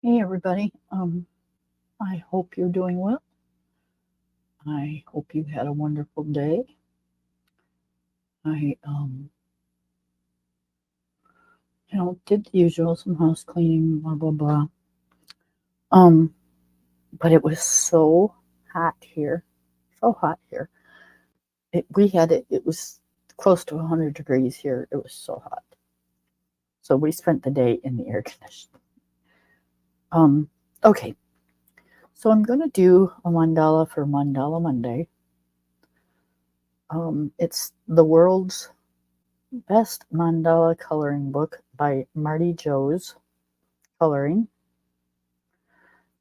Hey everybody. I hope you're doing well. I hope you had a wonderful day. I did the usual, some house cleaning, blah blah blah. Um, but it was so hot here, so hot here. It was close to 100 degrees here. It was so hot. So we spent the day in the air conditioning. Um, okay. So I'm gonna do a mandala for Mandala Monday. It's the world's best mandala coloring book by Marty Joes Coloring.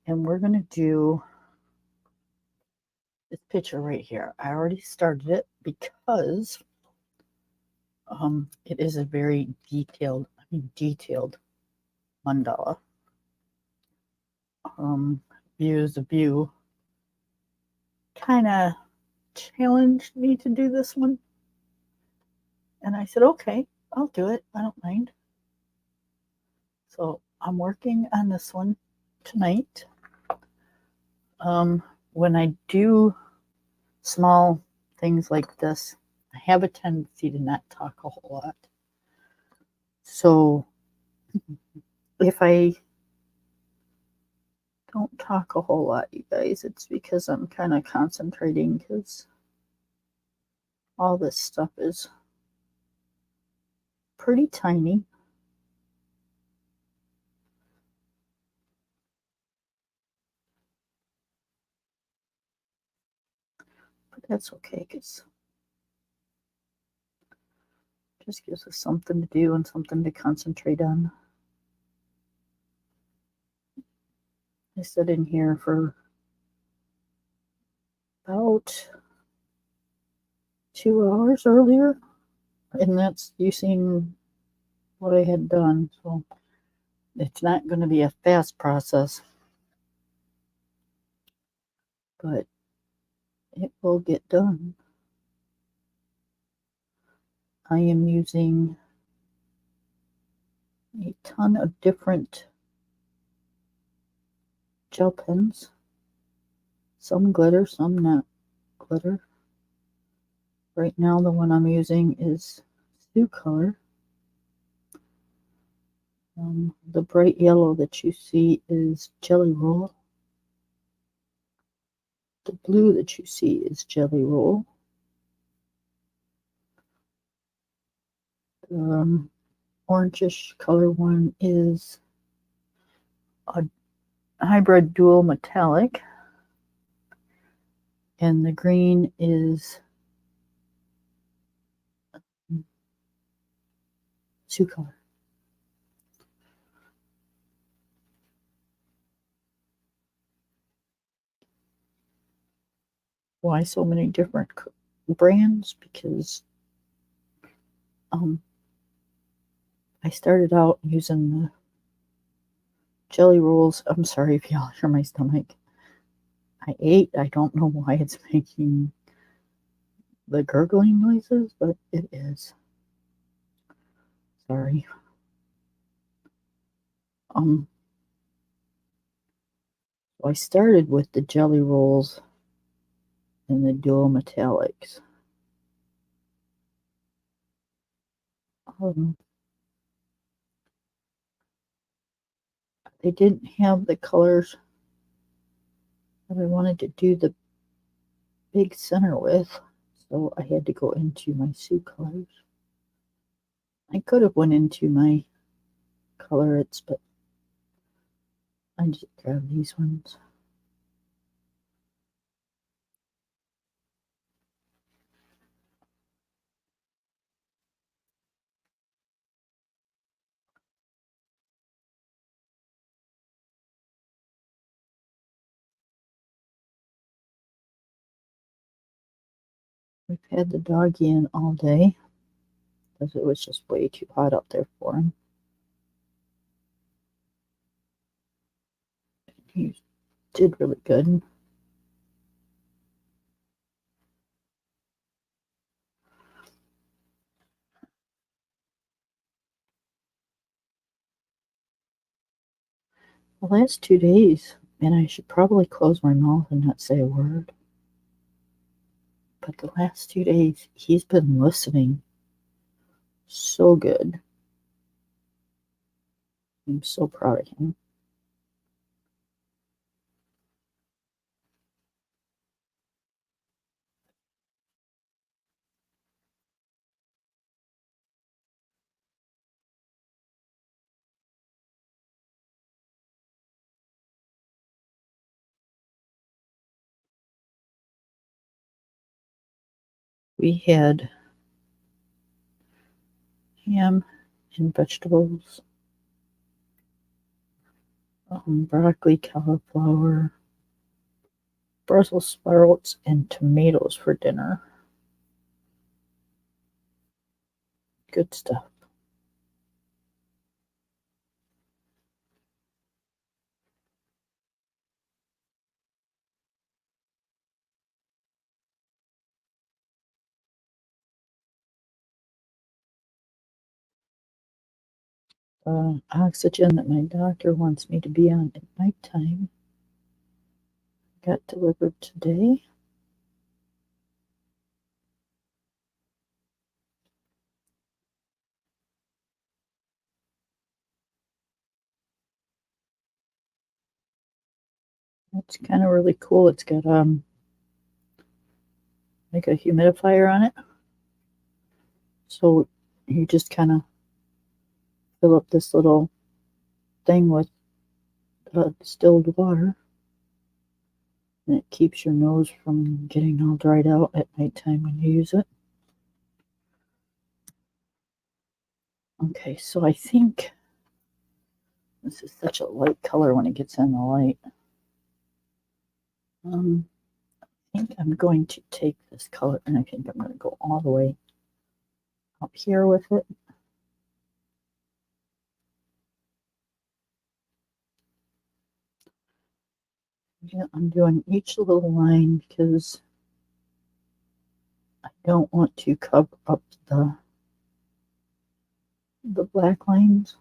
And we're going to do this picture right here. I already started it because it is a very detailed mandala. Views of view kind of challenged me to do this one. And I said, okay, I'll do it. I don't mind. So I'm working on this one tonight. When I do small things like this, I have a tendency to not talk a whole lot. So if I don't talk a whole lot, you guys, it's because I'm kind of concentrating because all this stuff is pretty tiny. But that's okay because it just gives us something to do and something to concentrate on. I sat in here for about 2 hours earlier, and that's using what I had done. So it's not going to be a fast process, but it will get done. I am using a ton of different gel pens, some glitter, some not glitter. Right now the one I'm using is Sioux Color. The bright yellow that you see is Jelly Roll. The blue that you see is Jelly Roll. The orangish color one is a hybrid dual metallic. And the green is Sioux Color. Why so many different brands? Because I started out using the Jelly Rolls. I'm sorry if y'all hear my stomach. I ate. I don't know why it's making the gurgling noises, but it is. Sorry. So I started with the Jelly Rolls and the dual metallics. They didn't have the colors that I wanted to do the big center with, so I had to go into my Sioux colors. I could have went into my colorets, but I just grabbed these ones. We've had the doggy in all day because it was just way too hot up there for him. He did really good. The last 2 days, and I should probably close my mouth and not say a word, but the last 2 days, he's been listening so good. I'm so proud of him. We had ham and vegetables, broccoli, cauliflower, Brussels sprouts, and tomatoes for dinner. Good stuff. Oxygen that my doctor wants me to be on at nighttime got delivered today. It's kind of really cool. It's got like a humidifier on it, so you just kind of fill up this little thing with distilled water, and it keeps your nose from getting all dried out at nighttime when you use it. Okay, so I think this is such a light color when it gets in the light. I think I'm going to take this color and I think I'm going to go all the way up here with it. Yeah, I'm doing each little line because I don't want to cover up the black lines.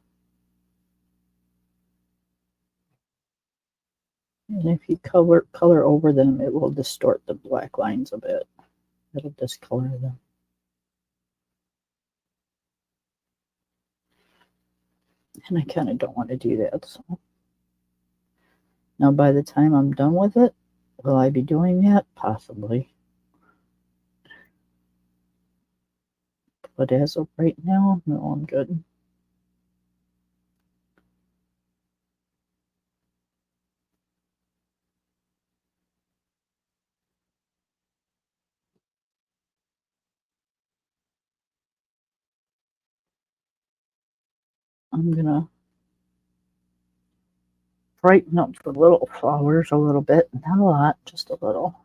And if you color over them, it will distort the black lines a bit. It'll discolor them. And I kind of don't want to do that. So now by the time I'm done with it, will I be doing that? Possibly. But as of right now, no, I'm good. I'm gonna brighten up the little flowers a little bit. Not a lot, just a little.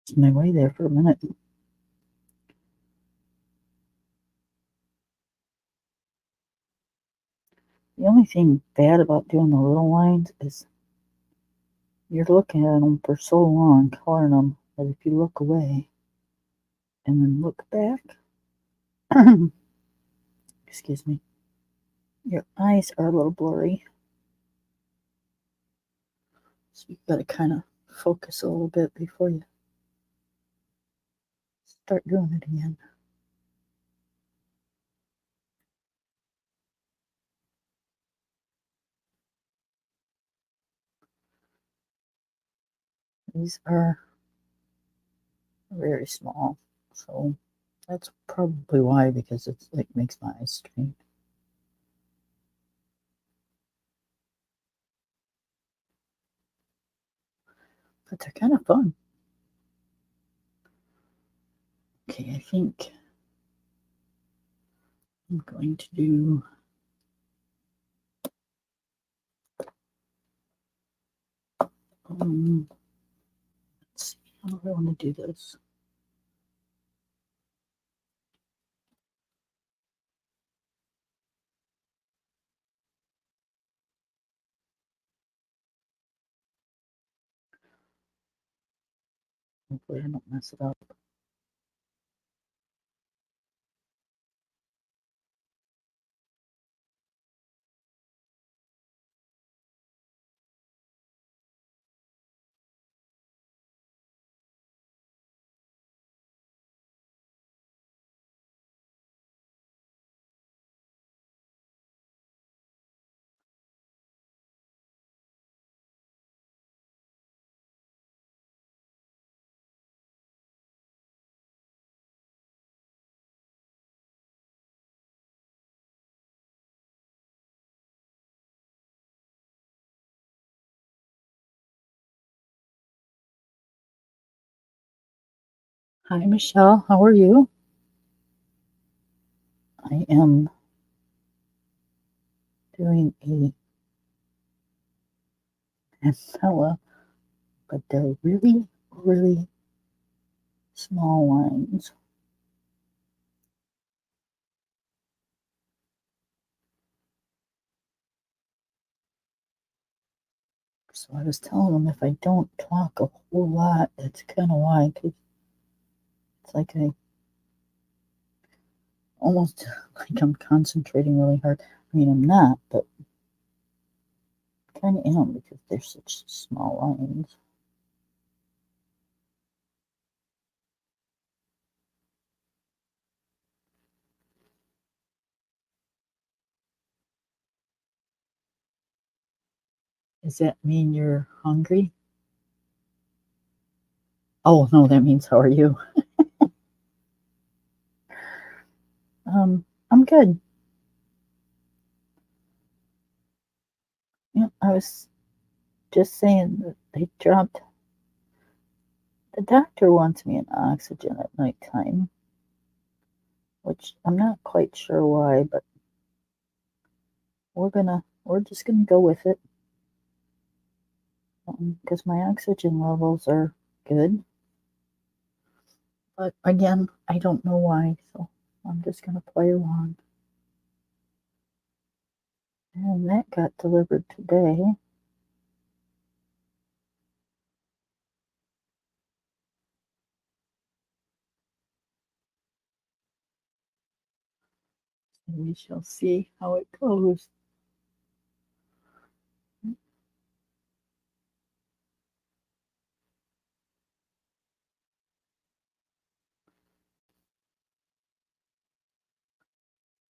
It's my way there for a minute. The only thing bad about doing the little lines is you're looking at them for so long, coloring them, that if you look away and then look back, excuse me, your eyes are a little blurry. So you've got to kind of focus a little bit before you start doing it again. These are very small, so that's probably why, because it makes my eyes strain. But they're kind of fun. Okay, I think I'm going to do let's see, how do I want to do this? Hopefully I don't mess it up. Hi, Michelle. How are you? I am doing a mandala, but they're really, really small lines. So I was telling them if I don't talk a whole lot, that's kind of why, because it's like I almost like I'm concentrating really hard. I mean, I'm not, but kind of am because they're such small lines. Does that mean you're hungry? Oh, no, that means how are you? I'm good. I was just saying that they dropped. The doctor wants me in oxygen at nighttime, which I'm not quite sure why, but we're just gonna go with it because my oxygen levels are good. But again, I don't know why, so I'm just gonna play along. And that got delivered today. And we shall see how it goes.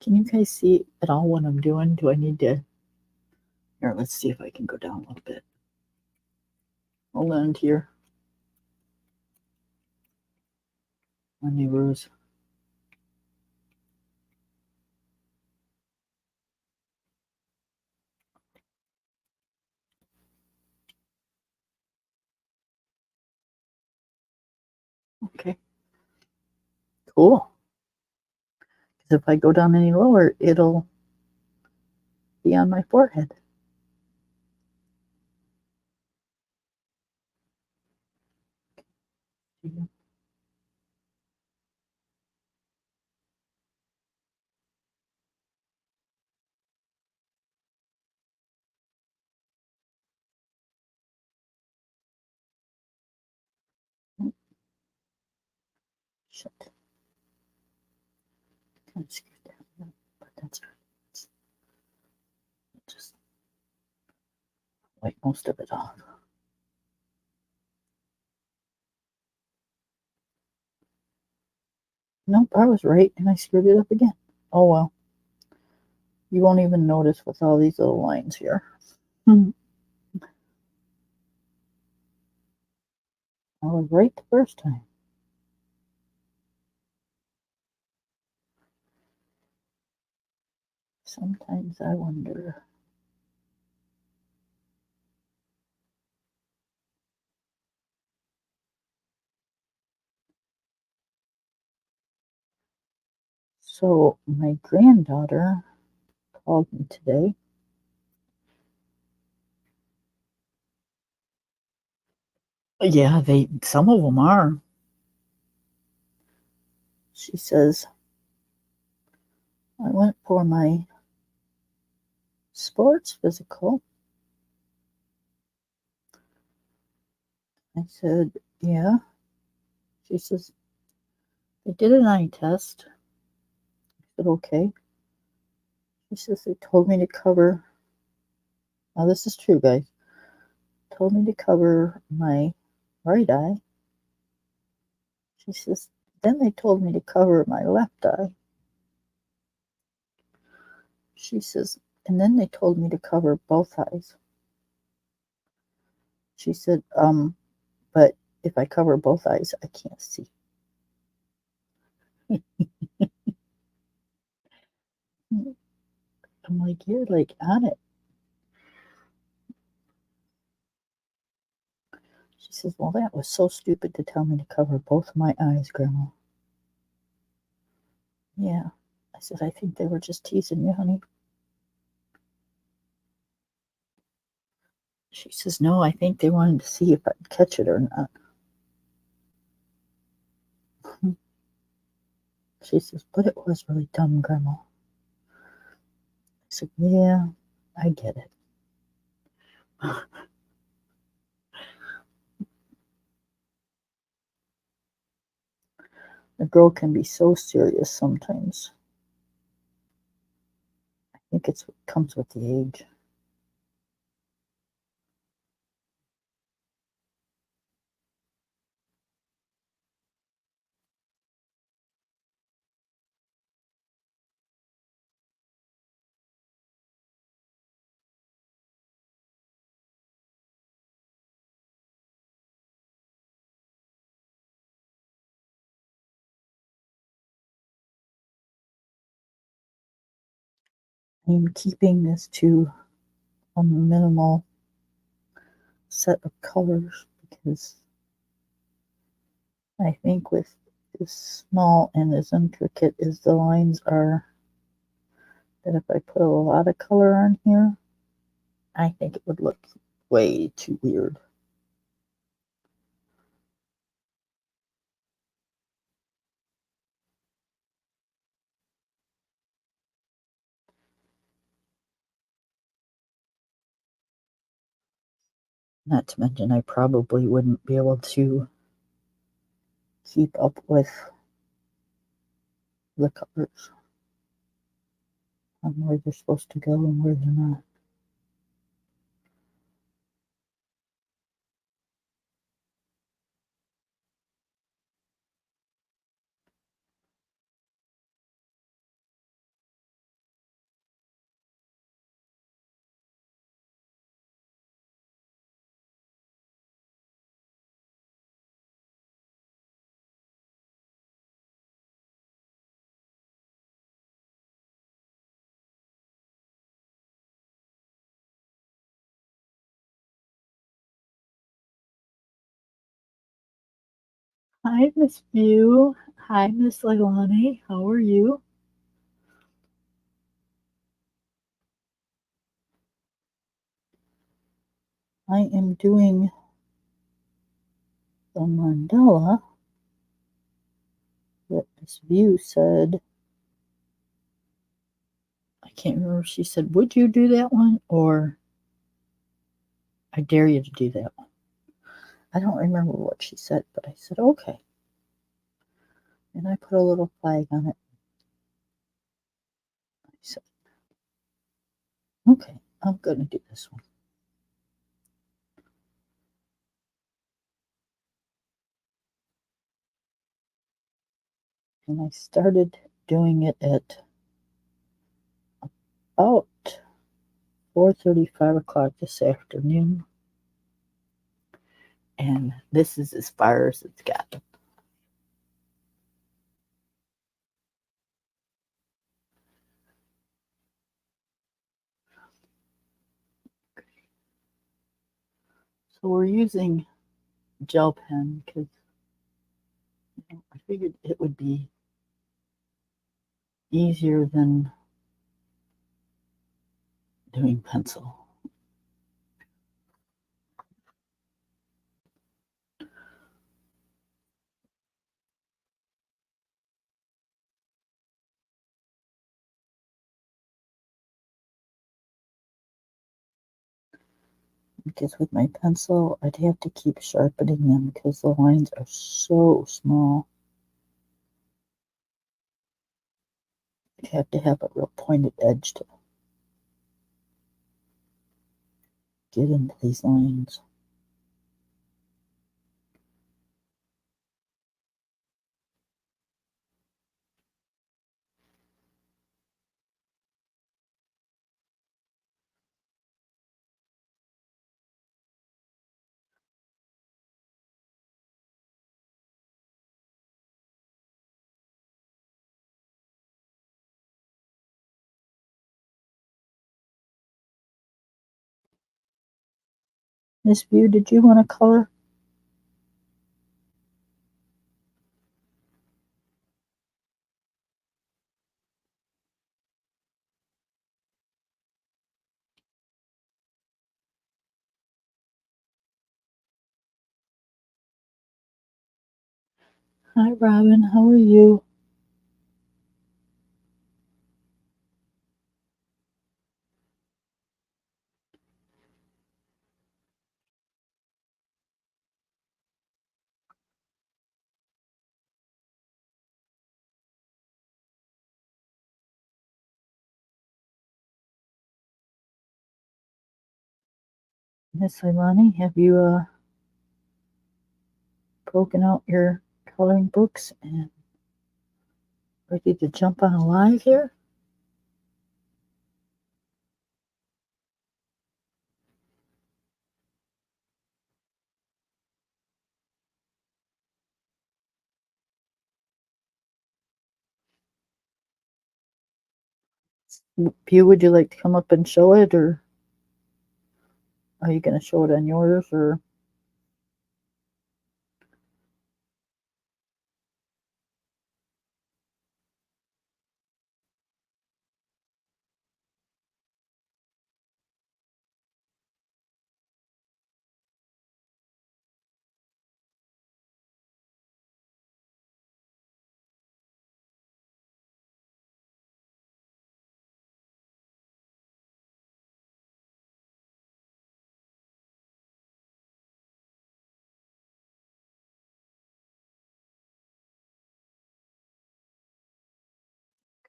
Can you guys see at all what I'm doing? Do I need to? Here, let's see if I can go down a little bit. Hold on here. My neighbors. Okay, cool. Because if I go down any lower, it'll be on my forehead. Yeah. Oh, shit. Kind of screwed that up, but that's all right. Just wipe most of it off. Nope, I was right, and I screwed it up again. Oh well. You won't even notice with all these little lines here. I was right the first time. Sometimes I wonder. So my granddaughter called me today. Yeah, some of them are. She says, I went for my sports physical. I said, yeah. She says, they did an eye test. I said, okay. She says, they told me to cover, now this is true, guys, told me to cover my right eye. She says, then they told me to cover my left eye. She says, and then they told me to cover both eyes. She said, but if I cover both eyes, I can't see. I'm like, you're like on it. She says, well, that was so stupid to tell me to cover both my eyes, Grandma. Yeah. I said, I think they were just teasing you, honey. She says, no, I think they wanted to see if I'd catch it or not. She says, but it was really dumb, Grandma. I said, yeah, I get it. A girl can be so serious sometimes. I think it comes with the age. I'm keeping this to a minimal set of colors because I think with as small and as intricate as the lines are, that if I put a lot of color on here, I think it would look way too weird. Not to mention, I probably wouldn't be able to keep up with the colors on where they're supposed to go and where they're not. Hi, Miss View. Hi, Miss Leilani. How are you? I am doing the mandala This view said, I can't remember if she said, would you do that one? Or I dare you to do that one. I don't remember what she said, but I said, okay. And I put a little flag on it. I said, okay, I'm going to do this one. And I started doing it at about 4:30, 5 o'clock this afternoon. And this is as far as it's gotten. So we're using gel pen because I figured it would be easier than doing pencil. Because with my pencil, I'd have to keep sharpening them because the lines are so small. I'd have to have a real pointed edge to get into these lines. Miss View, did you want to color? Hi, Robin. How are you? Miss Imani, have you broken out your coloring books and ready to jump on a live here? View, would you like to come up and show it, or are you going to show it on yours, or?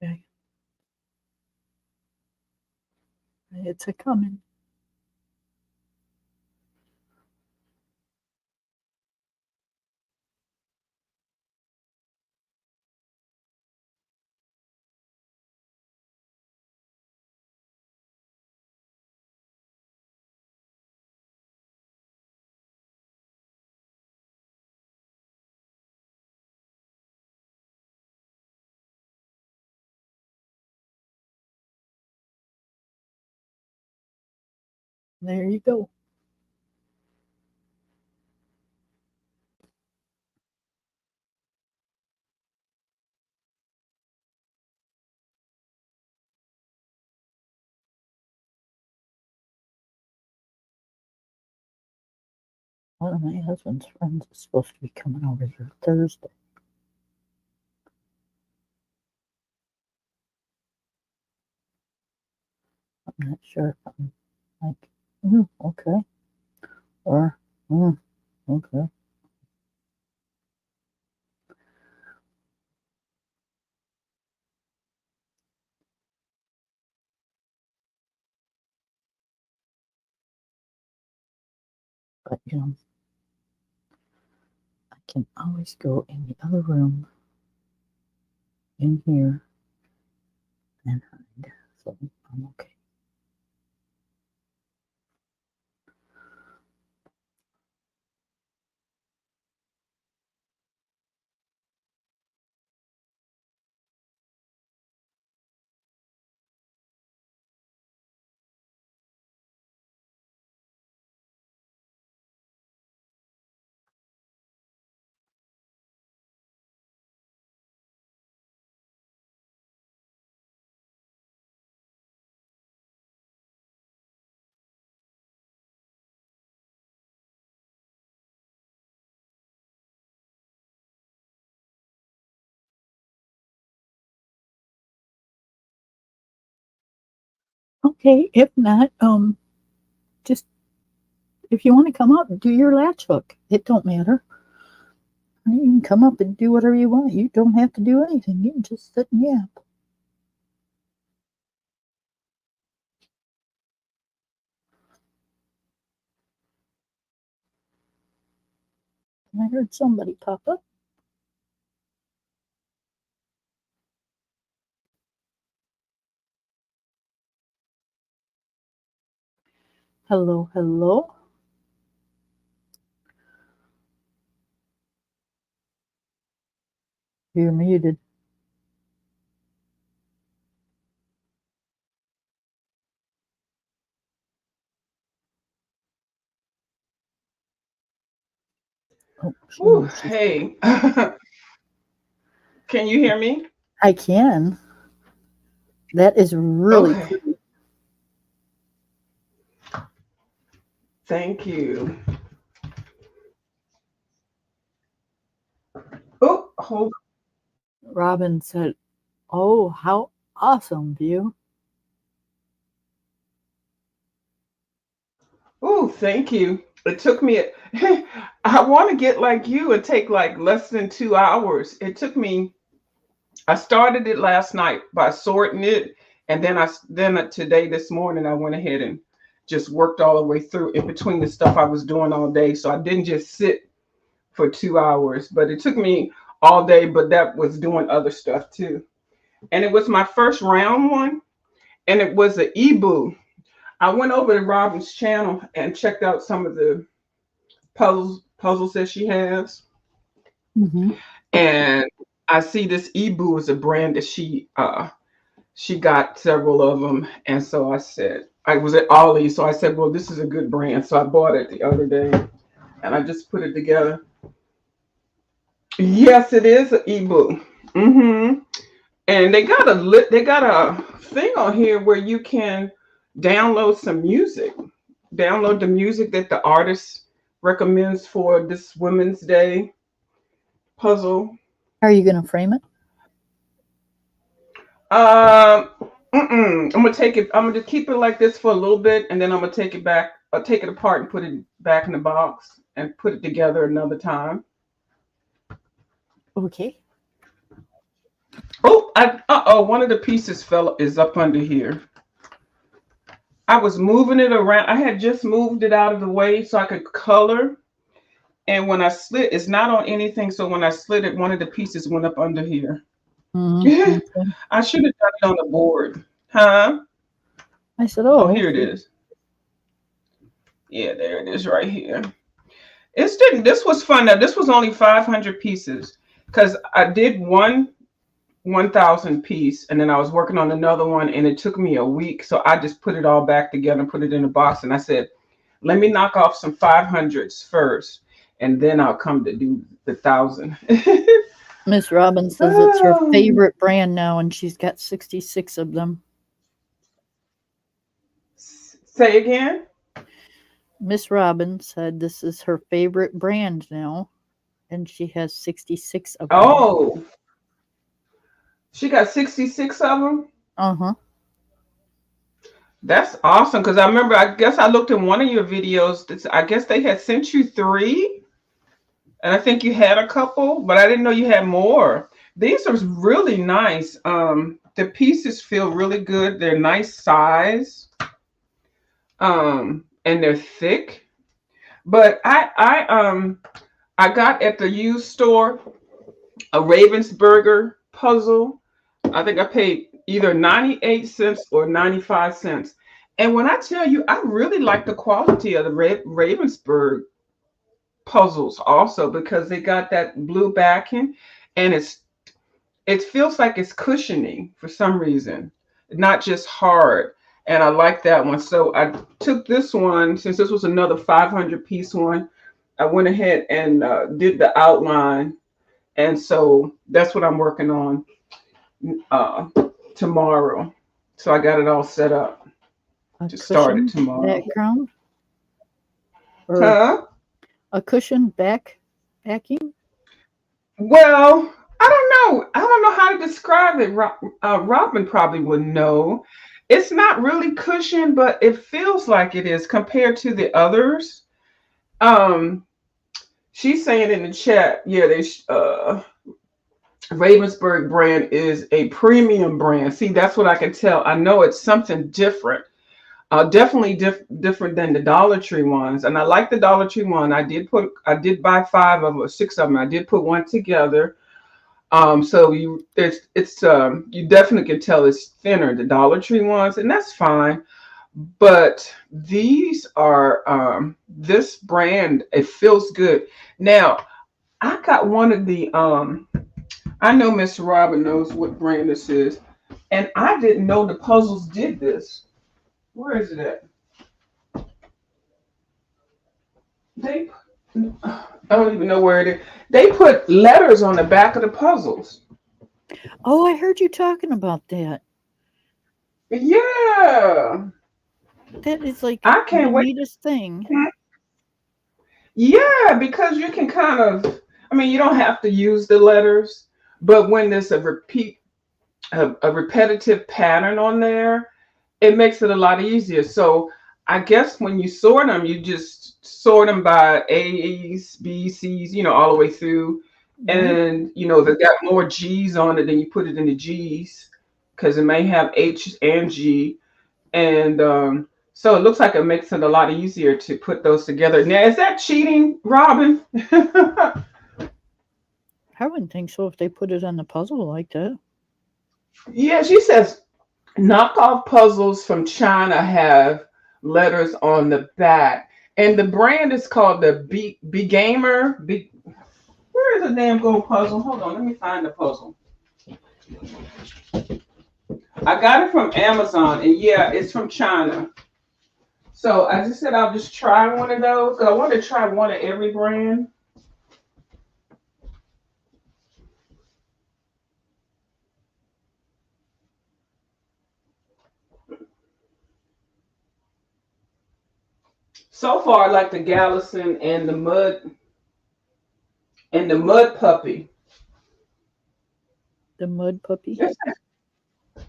Okay. It's a coming. There you go. One of my husband's friends is supposed to be coming over here Thursday. I'm not sure if I'm like, okay, or okay. But I can always go in the other room in here and hide. So I'm okay. Okay, if not, just if you want to come up, do your latch hook. It don't matter. You can come up and do whatever you want. You don't have to do anything. You can just sit and yap. I heard somebody pop up. Hello, hello. You're muted. Oh, Ooh, she's. hey. Can you hear me? I can. That is really Okay. pretty. Thank you. Oh, hold. Robin said, "Oh, how awesome view." Oh, thank you. It took me. I want to get like you. It take like less than 2 hours. It took me. I started it last night by sorting it, and then today this morning I went ahead and just worked all the way through in between the stuff I was doing all day. So I didn't just sit for 2 hours, but it took me all day. But that was doing other stuff too. And it was my first round one, and it was an Ebu. I went over to Robin's channel and checked out some of the puzzles that she has, Hmm. and I see this Ebu is a brand that she got several of them, and so I said I was at Ollie's, so I said, well, this is a good brand, so I bought it the other day, and I just put it together. Yes, it is an Ebu. Mm-hmm. And they got a thing on here where you can download some music. Download the music that the artist recommends for this Women's Day puzzle. Are you going to frame it? Um, I'm gonna take it. I'm gonna keep it like this for a little bit, and then I'm gonna take it back. I'll take it apart and put it back in the box and put it together another time. Okay. Oh, one of the pieces fell is up under here. I was moving it around. I had just moved it out of the way so I could color. And when I slid, it's not on anything. So when I slid it, one of the pieces went up under here. Okay. I should have done it on the board. Huh? I said, Oh, "Oh, here it okay." is. Yeah, there it is right here. It's didn't. This was fun. Now this was only 500 pieces because I did 1,000 piece, and then I was working on another one, and it took me a week. So I just put it all back together and put it in a box, and I said, let me knock off some 500s first, and then I'll come to do the 1,000. Miss Robin says it's her Oh, favorite brand now, and she's got 66 of them. say again. Miss Robin said this is her favorite brand now, and she has 66 of them. Oh, she got 66 of them. Uh huh. That's awesome because I remember, I guess I looked in one of your videos. I guess they had sent you three, and I think you had a couple, but I didn't know you had more. These are really nice. The pieces feel really good. They're nice size, and they're thick. But I got at the used store a Ravensburger puzzle. I think I paid either 98 cents or 95 cents. And when I tell you, I really like the quality of the Ravensburg puzzles also because they got that blue backing and it feels like it's cushioning for some reason, not just hard. And I like that one. So I took this one since this was another 500 piece one. I went ahead and did the outline, and so that's what I'm working on uh, tomorrow. So I got it all set up A to start it cushion tomorrow. background or Huh? a cushion backing? Well, I don't know. I don't know how to describe it. Robin probably would know. It's not really cushion, but it feels like it is compared to the others. Um, she's saying in the chat, yeah, Ravensburg brand is a premium brand. See, that's what I can tell. I know it's something different. Definitely different than the Dollar Tree ones. And I like the Dollar Tree one. I did buy five of them or six of them. I did put one together. So you definitely can tell it's thinner, the Dollar Tree ones, and that's fine. But these are this brand, it feels good. Now, I got one of the I know Miss Robin knows what brand this is, and I didn't know the puzzles did this. Where is it at? They I don't even know where it is. They put letters on the back of the puzzles. Oh, I heard you talking about that. Yeah. That is like I the can't wait. neatest thing. Yeah, because you can kind of, I mean, you don't have to use the letters, but when there's a repetitive pattern on there, it makes it a lot easier. So I guess when you sort them, you just sort them by A's, B's, C's, all the way through. Right? And, they got more G's on it, then you put it in the G's because it may have H and G. And so it looks like it makes it a lot easier to put those together. Now, is that cheating, Robin? I wouldn't think so if they put it on the puzzle like that. Yeah, she says knockoff puzzles from China have letters on the back. And the brand is called the B Gamer. Where is the damn gold puzzle? Hold on, let me find the puzzle. I got it from Amazon, and yeah, it's from China. So I just said I'll just try one of those. 'Cause I want to try one of every brand. So far, I like the Gallison and the Mud Puppy. The mud puppy. Yes.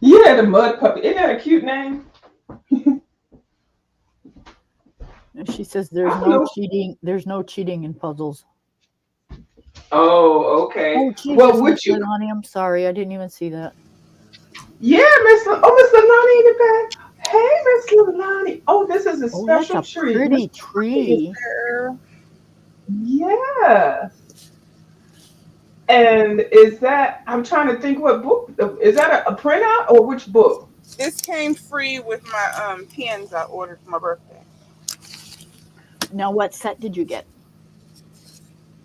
Yeah, the Mud Puppy. Isn't that a cute name? And she says I don't know. there's no cheating in puzzles. Oh, okay. Oh Jesus, Well, would Miss you? Leilani, I'm sorry, I didn't even see that. Yeah, Miss Lonnie in the back. Hey, Miss Lonnie. Oh, this is a Oh, that's special a treat. Miss pretty Lonnie is tree. there. Yeah. And is that? I'm trying to think. What book? Is that a printout or which book? This came free with my pens I ordered for my birthday. Now what set did you get?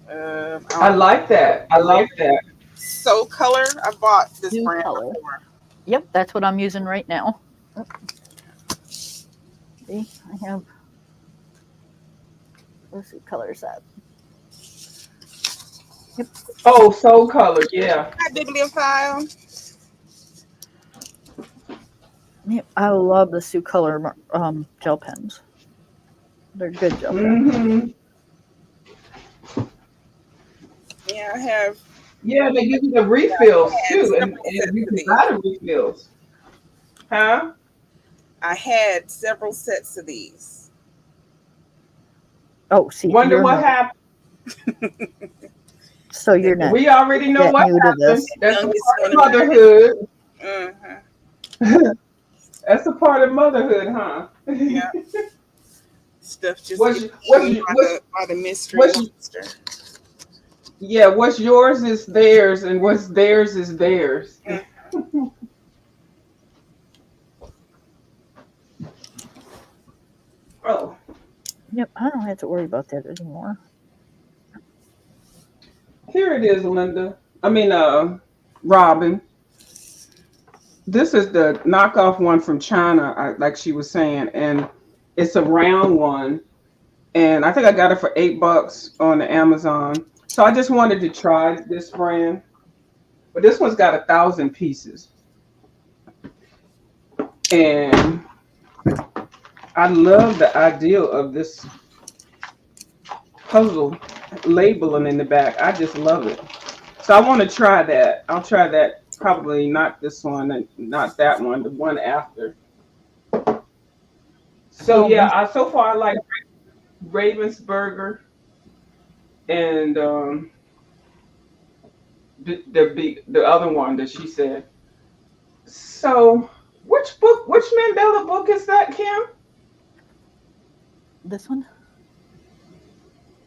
I I don't like that. I like that. So color. I bought this New brand color. before. Yep, that's what I'm using right now. Oh, see, I have let's see color set. Yep. Oh, soul color. Yeah. Hi, bibliophile. Yep. I love the Sioux color gel pens. They're good gel pens. Hmm. Yeah, I have Yeah, they give you the refills had too, and several sets you of can these. buy the refills. Huh? I had several sets of these. Oh, see, Wonder you're what not. happened. So The, you're not We already know that what new to happened. this. the That's a youngest part one of of mine. motherhood. Hmm. That's a part of motherhood, huh? Yeah, stuff just what's gets what's eaten by what's the mystery what's monster. yeah, what's yours is theirs, and what's theirs is theirs. Mm. Oh, Yep, I don't have to worry about that anymore. here it is, Linda. I mean, Robin. This is the knockoff one from China, like she was saying, and it's a round one, and I think I got it for $8 on the Amazon. So I just wanted to try this brand, but this one's got 1,000 pieces, and I love the idea of this puzzle labeling in the back. I just love it. So I want to try that. I'll try that probably not this one and not that one, the one after. So Well, yeah, so far I like Ravensburger and the other one that she said. So which Mandela book is that, Kim? this one?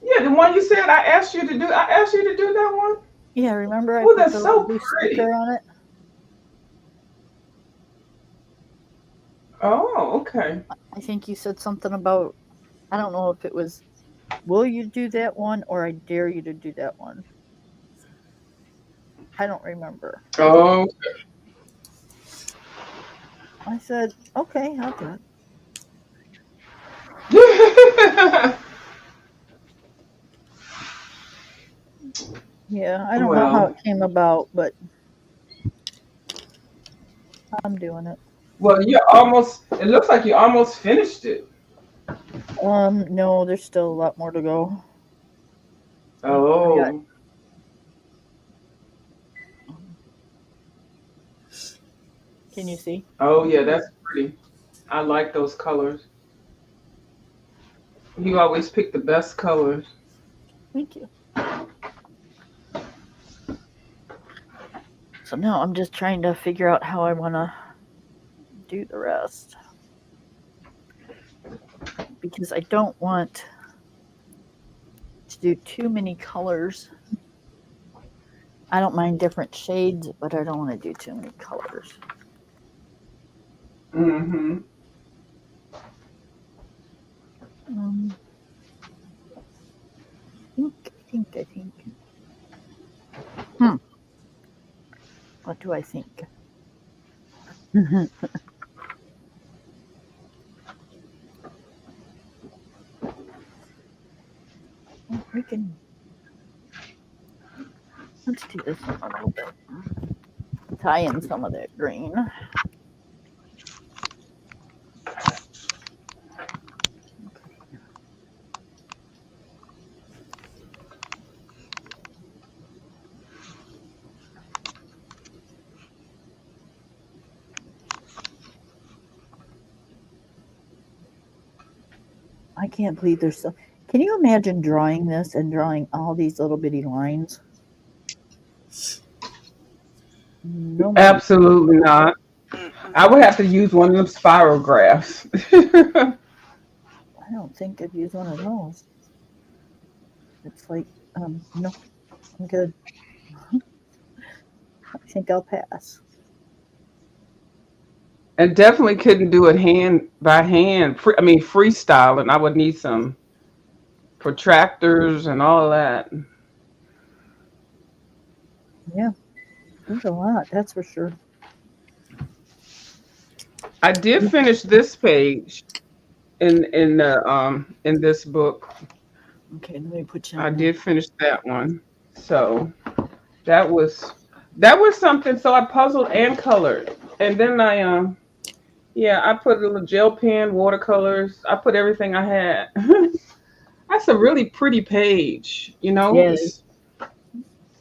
Yeah, the one you said I asked you to do. I asked you to do that one. Yeah, remember I Oh, put the that's little so blue pretty. sticker on it? Oh, okay. I think you said something about, I don't know if it was, will you do that one or I dare you to do that one? I don't remember. Oh. I said, okay, I'll do well, it. Yeah, I don't know how it came about, but I'm doing it. you're almost. It looks like you almost finished it. No, there's still a lot more to go. I got, Oh. can you see? Oh yeah, that's pretty. I like those colors. You always pick the best colors. Thank you. So now I'm just trying to figure out how I want to do the rest because I don't want to do too many colors. I don't mind different shades, but I don't want to do too many colors. Mm-hmm. Um, I think. Hmm. What do I think? We can. Let's do this one a little bit. Tie in some of that green. I can't believe there's so. Can you imagine drawing this and drawing all these little bitty lines? No money. Absolutely not. Mm-mm. I would have to use one of them spiral graphs. I don't think I'd use one of those. It's like, no, I'm good. I think I'll pass. and definitely couldn't do it hand by hand. I mean, freestyling. I would need some protractors and all that. Yeah, there's a lot, that's for sure. I did finish this page in this book. Okay, let me put you I on there. did finish that one. So that was that was something. So I puzzled and colored, and then yeah, I put a little gel pen, watercolors. I put everything I had. That's a really pretty page. Yeah.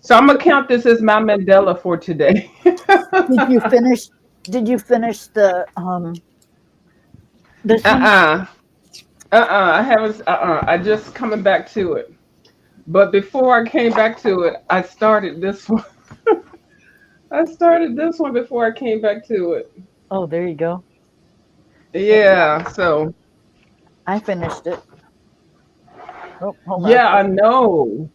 So I'm gonna count this as my Mandela for today. Did you finish? Did you finish This one? Uh-uh. I haven't. I just coming back to it. But before I came back to it, I started this one. I started this one before I came back to it. Oh, there you go. Yeah, Yeah. So I finished it. Oh, hold on. yeah, I know.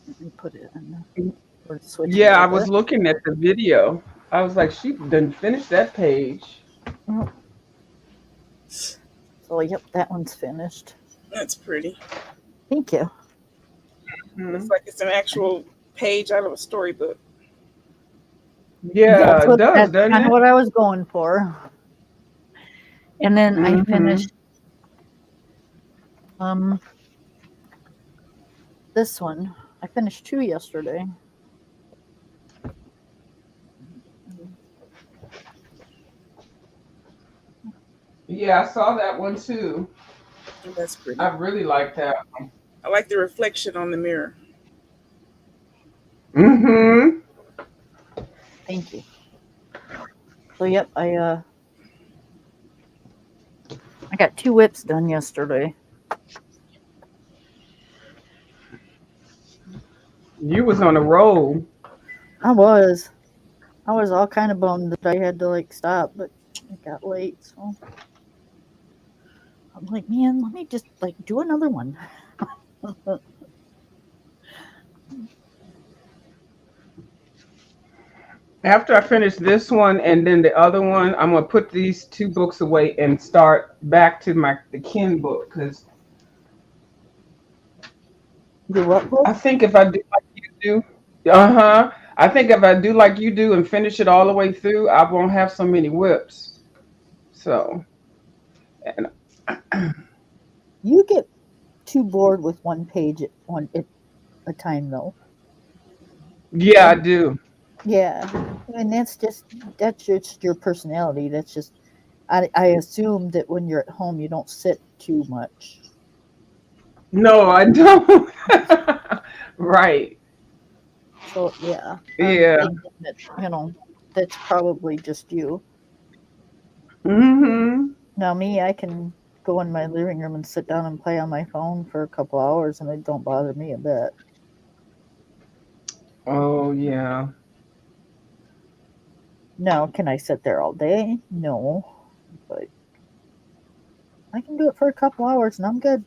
Let me put it in. We're switching Yeah, I over. was looking at the video. I was like, she didn't finish that page. Oh, so, yep, that one's finished. That's pretty. Thank you. Looks Hmm. like it's an actual page out of a storybook. Yeah, it does, That's doesn't kind of it? what I was going for. And then I Hmm. finished um this one. I finished two yesterday. Yeah, I saw that one too. That's I pretty. really like that. I like the reflection on the mirror. Hmm. Thank you. So yep, I got two whips done yesterday. You was on a roll. I was. I was all kind of bummed that I had to like stop, but it got late, so I'm like, man, let me just like do another one. After I finish this one and then the other one, I'm gonna put these two books away and start back to my the Ken book because Do what book? I think if I do like you do, I think if I do like you do and finish it all the way through, I won't have so many whips. So, and You get too bored with one page at a time, though. yeah, I And do. yeah, and that's just your personality. That's just I assume that when you're at home, you don't sit too much. No, I don't. Right. So yeah, I'm Yeah. thinking that that's probably just you. Hmm. Now me, I can go in my living room and sit down and play on my phone for a couple hours, and it don't bother me a bit. Oh yeah. Now, can I sit there all day? No, but I can do it for a couple hours, and I'm good.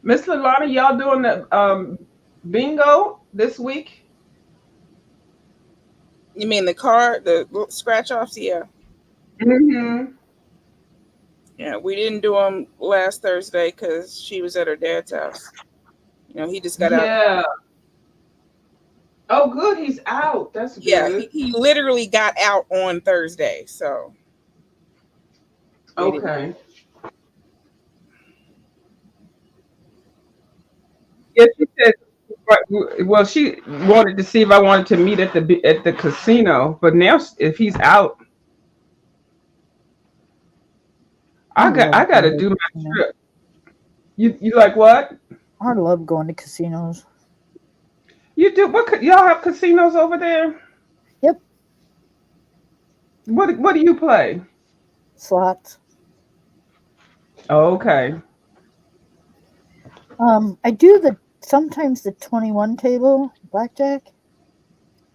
Miss Lalana, y'all doing the bingo this week? You mean the card, the scratch offs? Yeah. Hmm. Yeah, we didn't do them last Thursday because she was at her dad's house. He just got out. Yeah. Oh, good. He's out. That's Yeah, good. he literally got out on Thursday. So we didn't. Okay. Yeah, she said. Well, she wanted to see if I wanted to meet at the casino, but now if he's out, I I love got going to to do my casinos. trip. You like what? I love going to casinos. You do what? Y'all have casinos over there? Yep, What do you play? slots. Oh, okay. I do the sometimes the 21 table blackjack,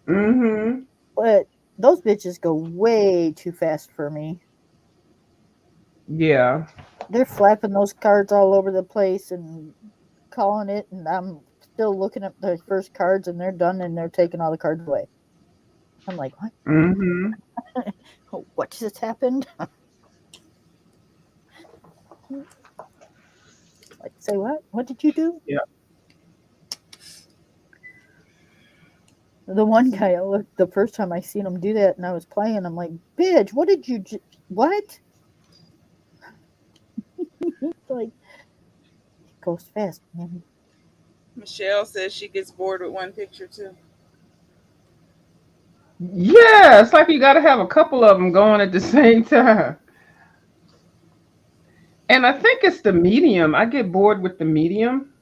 Mm-hmm. but those bitches go way too fast for me. Yeah. They're flapping those cards all over the place and calling it, and I'm still looking at the first cards, and they're done, and they're taking all the cards away. I'm like, what? Mm-hmm. What just happened? Like, say what? What did you do? Yeah. The one guy, I looked the first time I seen him do that, and I was playing. I'm like, bitch, what did you? What? Like, it goes fast, man. Michelle says she gets bored with one picture too. Yeah, it's like you got to have a couple of them going at the same time. And I think it's the medium. I get bored with the medium.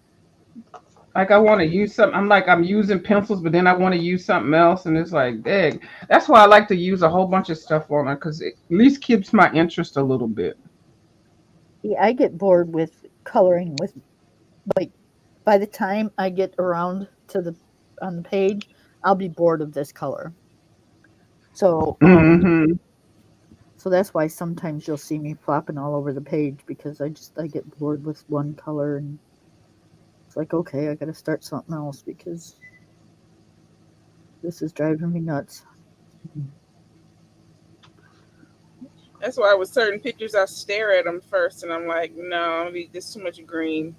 Like I want to use something. I'm like I'm using pencils, but then I want to use something else, and it's like, dang. That's why I like to use a whole bunch of stuff on it because it at least keeps my interest a little bit. Yeah, I get bored with coloring with like by the time I get around to the on the page, I'll be bored of this color. So Hmm. so that's why sometimes you'll see me flopping all over the page because I get bored with one color and it's like okay, I got to start something else because this is driving me nuts. That's why with certain pictures, I stare at them first, and I'm like, no, there's too much green,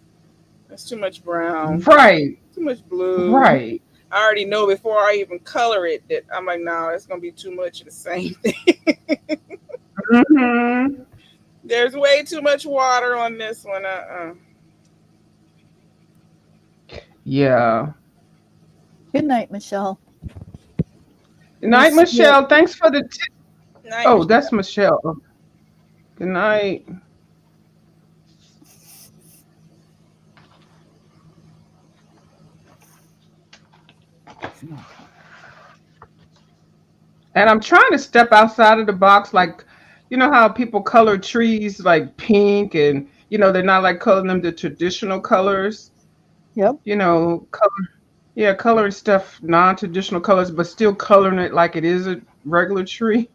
there's too much brown, Right, too much blue. right. I already know before I even color it that I'm like, no, it's gonna be too much of the same thing. Hmm. There's way too much water on this one. Yeah. Good night, Michelle. Good We'll night, see you. Michelle. Thanks for the tip. Night, Oh, Michelle. that's Michelle. Good night. And I'm trying to step outside of the box, like, you know how people color trees like pink, and they're not like coloring them the traditional colors. Yep. Color, yeah, coloring stuff non-traditional colors, but still coloring it like it is a regular tree.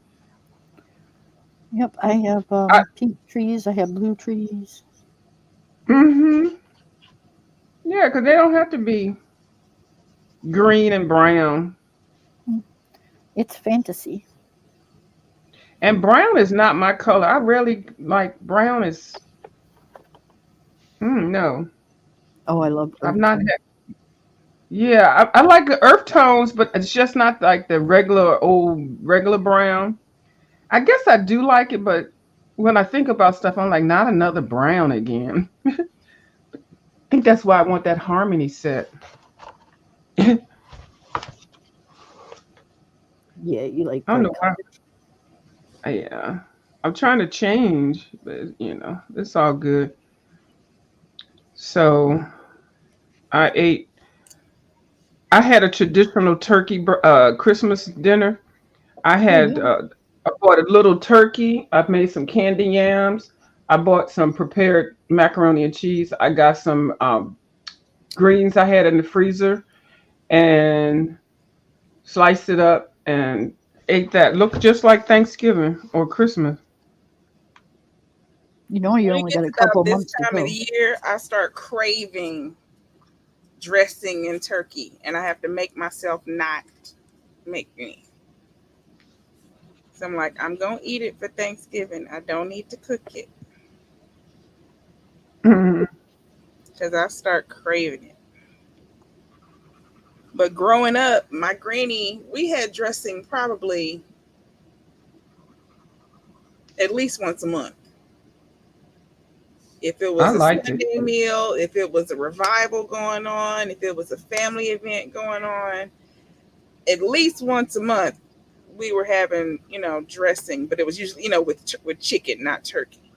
Yep. I have I, pink trees. I have blue trees. hmm Yeah, because they don't have to be green and brown. Mm, it's fantasy. And brown is not my color. I rarely like brown. No, Oh, I love I've earth not tone. had. Yeah, I like the earth tones, but it's just not like the regular old regular brown. I guess I do like it, but when I think about stuff, I'm like, not another brown again. I think that's why I want that harmony set. I Yeah, you like don't bright know why. colors. Yeah, I'm trying to change, but it's all good. So I ate. I had a traditional turkey Christmas dinner. I Oh had yeah. I bought a little turkey. I've made some candy yams. I bought some prepared macaroni and cheese. I got some greens I had in the freezer and sliced it up and ate that. Looked just like Thanksgiving or Christmas. You know you When it only got gets a couple about this months to time of the go. year, I start craving dressing and turkey, and I have to make myself not make any. So I'm like, I'm gonna eat it for Thanksgiving. I don't need to cook it Mhm. because I start craving it. But growing up, my granny, we had dressing probably at least once a month. If it I was a liked it. Sunday meal, if it was a revival going on, if it was a family event going on, at least once a month we were having, dressing, but it was usually, with chicken, not turkey.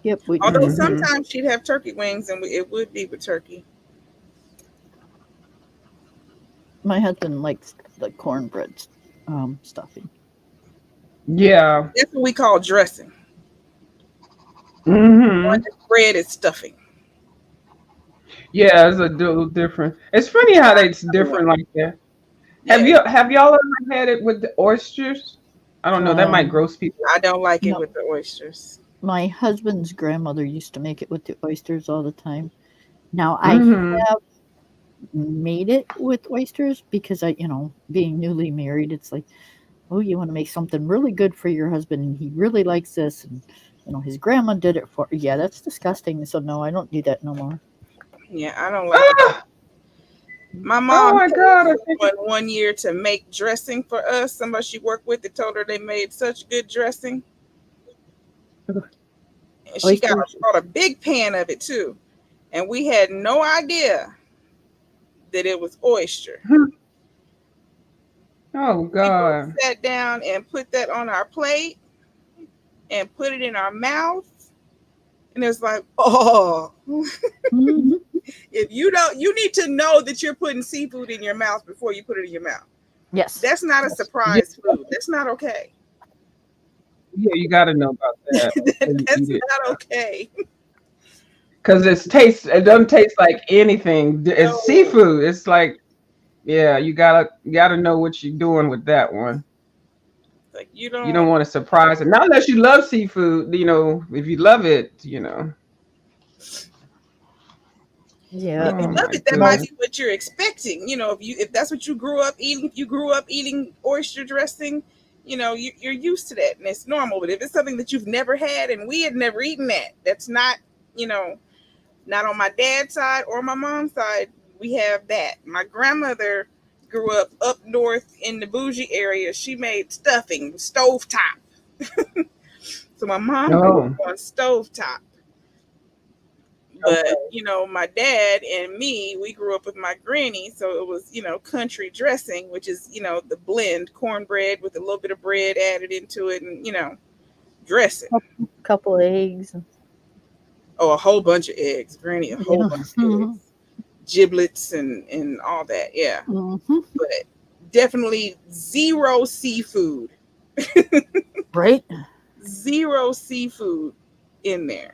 Yep. Although Hmm. sometimes she'd have turkey wings, and it would be with turkey. My husband likes the cornbread stuffing. Yeah. That's what we call dressing. On Hmm. the bread is stuffing. Yeah, it's a little different. It's funny Try how it's another one. different like that. Yeah, Have y'all ever had it with the oysters? I don't know. That might Um, gross people. I don't like it no, with the oysters. my husband's grandmother used to make it with the oysters all the time. Now I Hmm. have made it with oysters because being newly married, it's like, oh, you want to make something really good for your husband, and he really likes this, and his grandma did it for. Yeah, that's disgusting. So no, I don't do that no more. Yeah, I don't like it. Ah, My oh mom my paid God! I think someone one year to make dressing for us. Somebody she worked with that told her they made such good dressing, Ugh, and she oysters. bought a big pan of it too. And we had no idea that it was oyster. Oh We both God! sat down and put that on our plate and put it in our mouth, and it's like, oh, Mhm. If you don't, you need to know that you're putting seafood in your mouth before you put it in your mouth. Yes. That's not a Yes. Yeah, surprise food. That's not okay. yeah, you got to know about that before you That's eat it. not okay. Because it doesn't taste like anything. It's No, seafood. It's like, yeah, you gotta know what you're doing with that one. like you You don't don't. want to surprise it. Not unless you love seafood, if you love it, Yeah. If you Oh love my it, that might goodness. be what you're expecting. If that's what you grew up eating, if you grew up eating oyster dressing, you're used to that and it's normal. But if it's something that you've never had and we had never eaten that, that's not, you know, not on my dad's side or my mom's side. We have that. My grandmother grew up north in the bougie area. She made stuffing, stovetop. So my mom grew Oh, up on stovetop. But okay. my dad and me, we grew up with my granny, so it was country dressing, which is the blend cornbread with a little bit of bread added into it, and dressing. Couple eggs. Oh, a whole bunch of eggs, granny, a whole Yeah. bunch of eggs, giblets and all that. Yeah, Hmm. but definitely zero seafood, Right. zero seafood in there.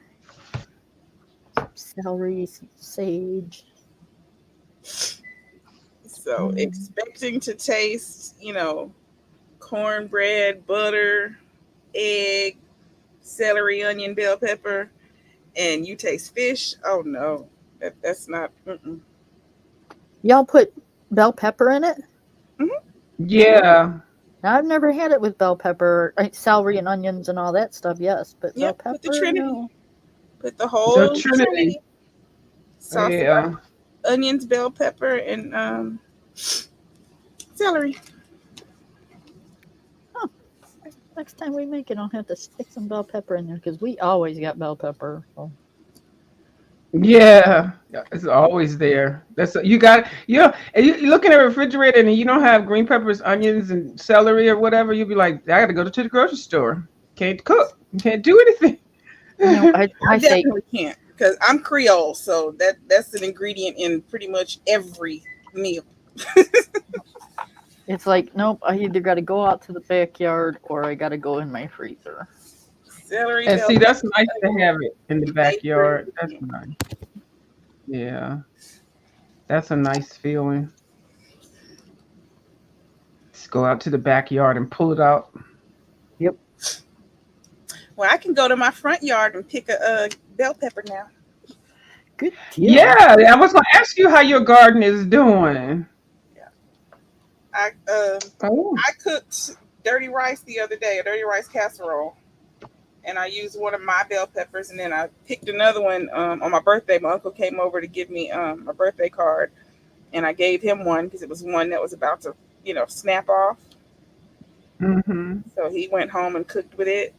Celery, sage. So expecting to taste, cornbread, butter, egg, celery, onion, bell pepper, and you taste fish. Oh no, that's not. Mm-mm. Y'all put bell pepper in it? Mhm. Yeah. Now, I've never had it with bell pepper, celery and onions and all that stuff. Yes, but bell Yep, put the pepper, Trinity. no. Put the The whole Trinity. Trinity. Sauce it up. Yeah. Onions, bell pepper, and celery. Huh. Next time we make it, I'll have to stick some bell pepper in there because we always got bell pepper. So. Yeah. Yeah, it's always there. That's you got. And you look in the refrigerator and you don't have green peppers, onions, and celery or whatever. You'll be like, I got to go to the grocery store. Can't cook. Can't do anything. No, I I say definitely can't because I'm Creole, so that's an ingredient in pretty much every meal. it's like, nope, I either got to go out to the backyard or I got to go in my freezer. Celery, And bell see, that's pepper, nice to onion, have it in the favorite backyard. That's ingredient. nice. Yeah. That's a nice feeling. Just go out to the backyard and pull it out. Yep. Well, I can go to my front yard and pick a bell pepper now. Good deal. Yeah, I was gonna ask you how your garden is doing. Yeah, I Oh. I cooked dirty rice the other day, a dirty rice casserole, and I used one of my bell peppers, and then I picked another one on my birthday. My uncle came over to give me a birthday card, and I gave him one because it was one that was about to snap off. Mm-hmm. So he went home and cooked with it.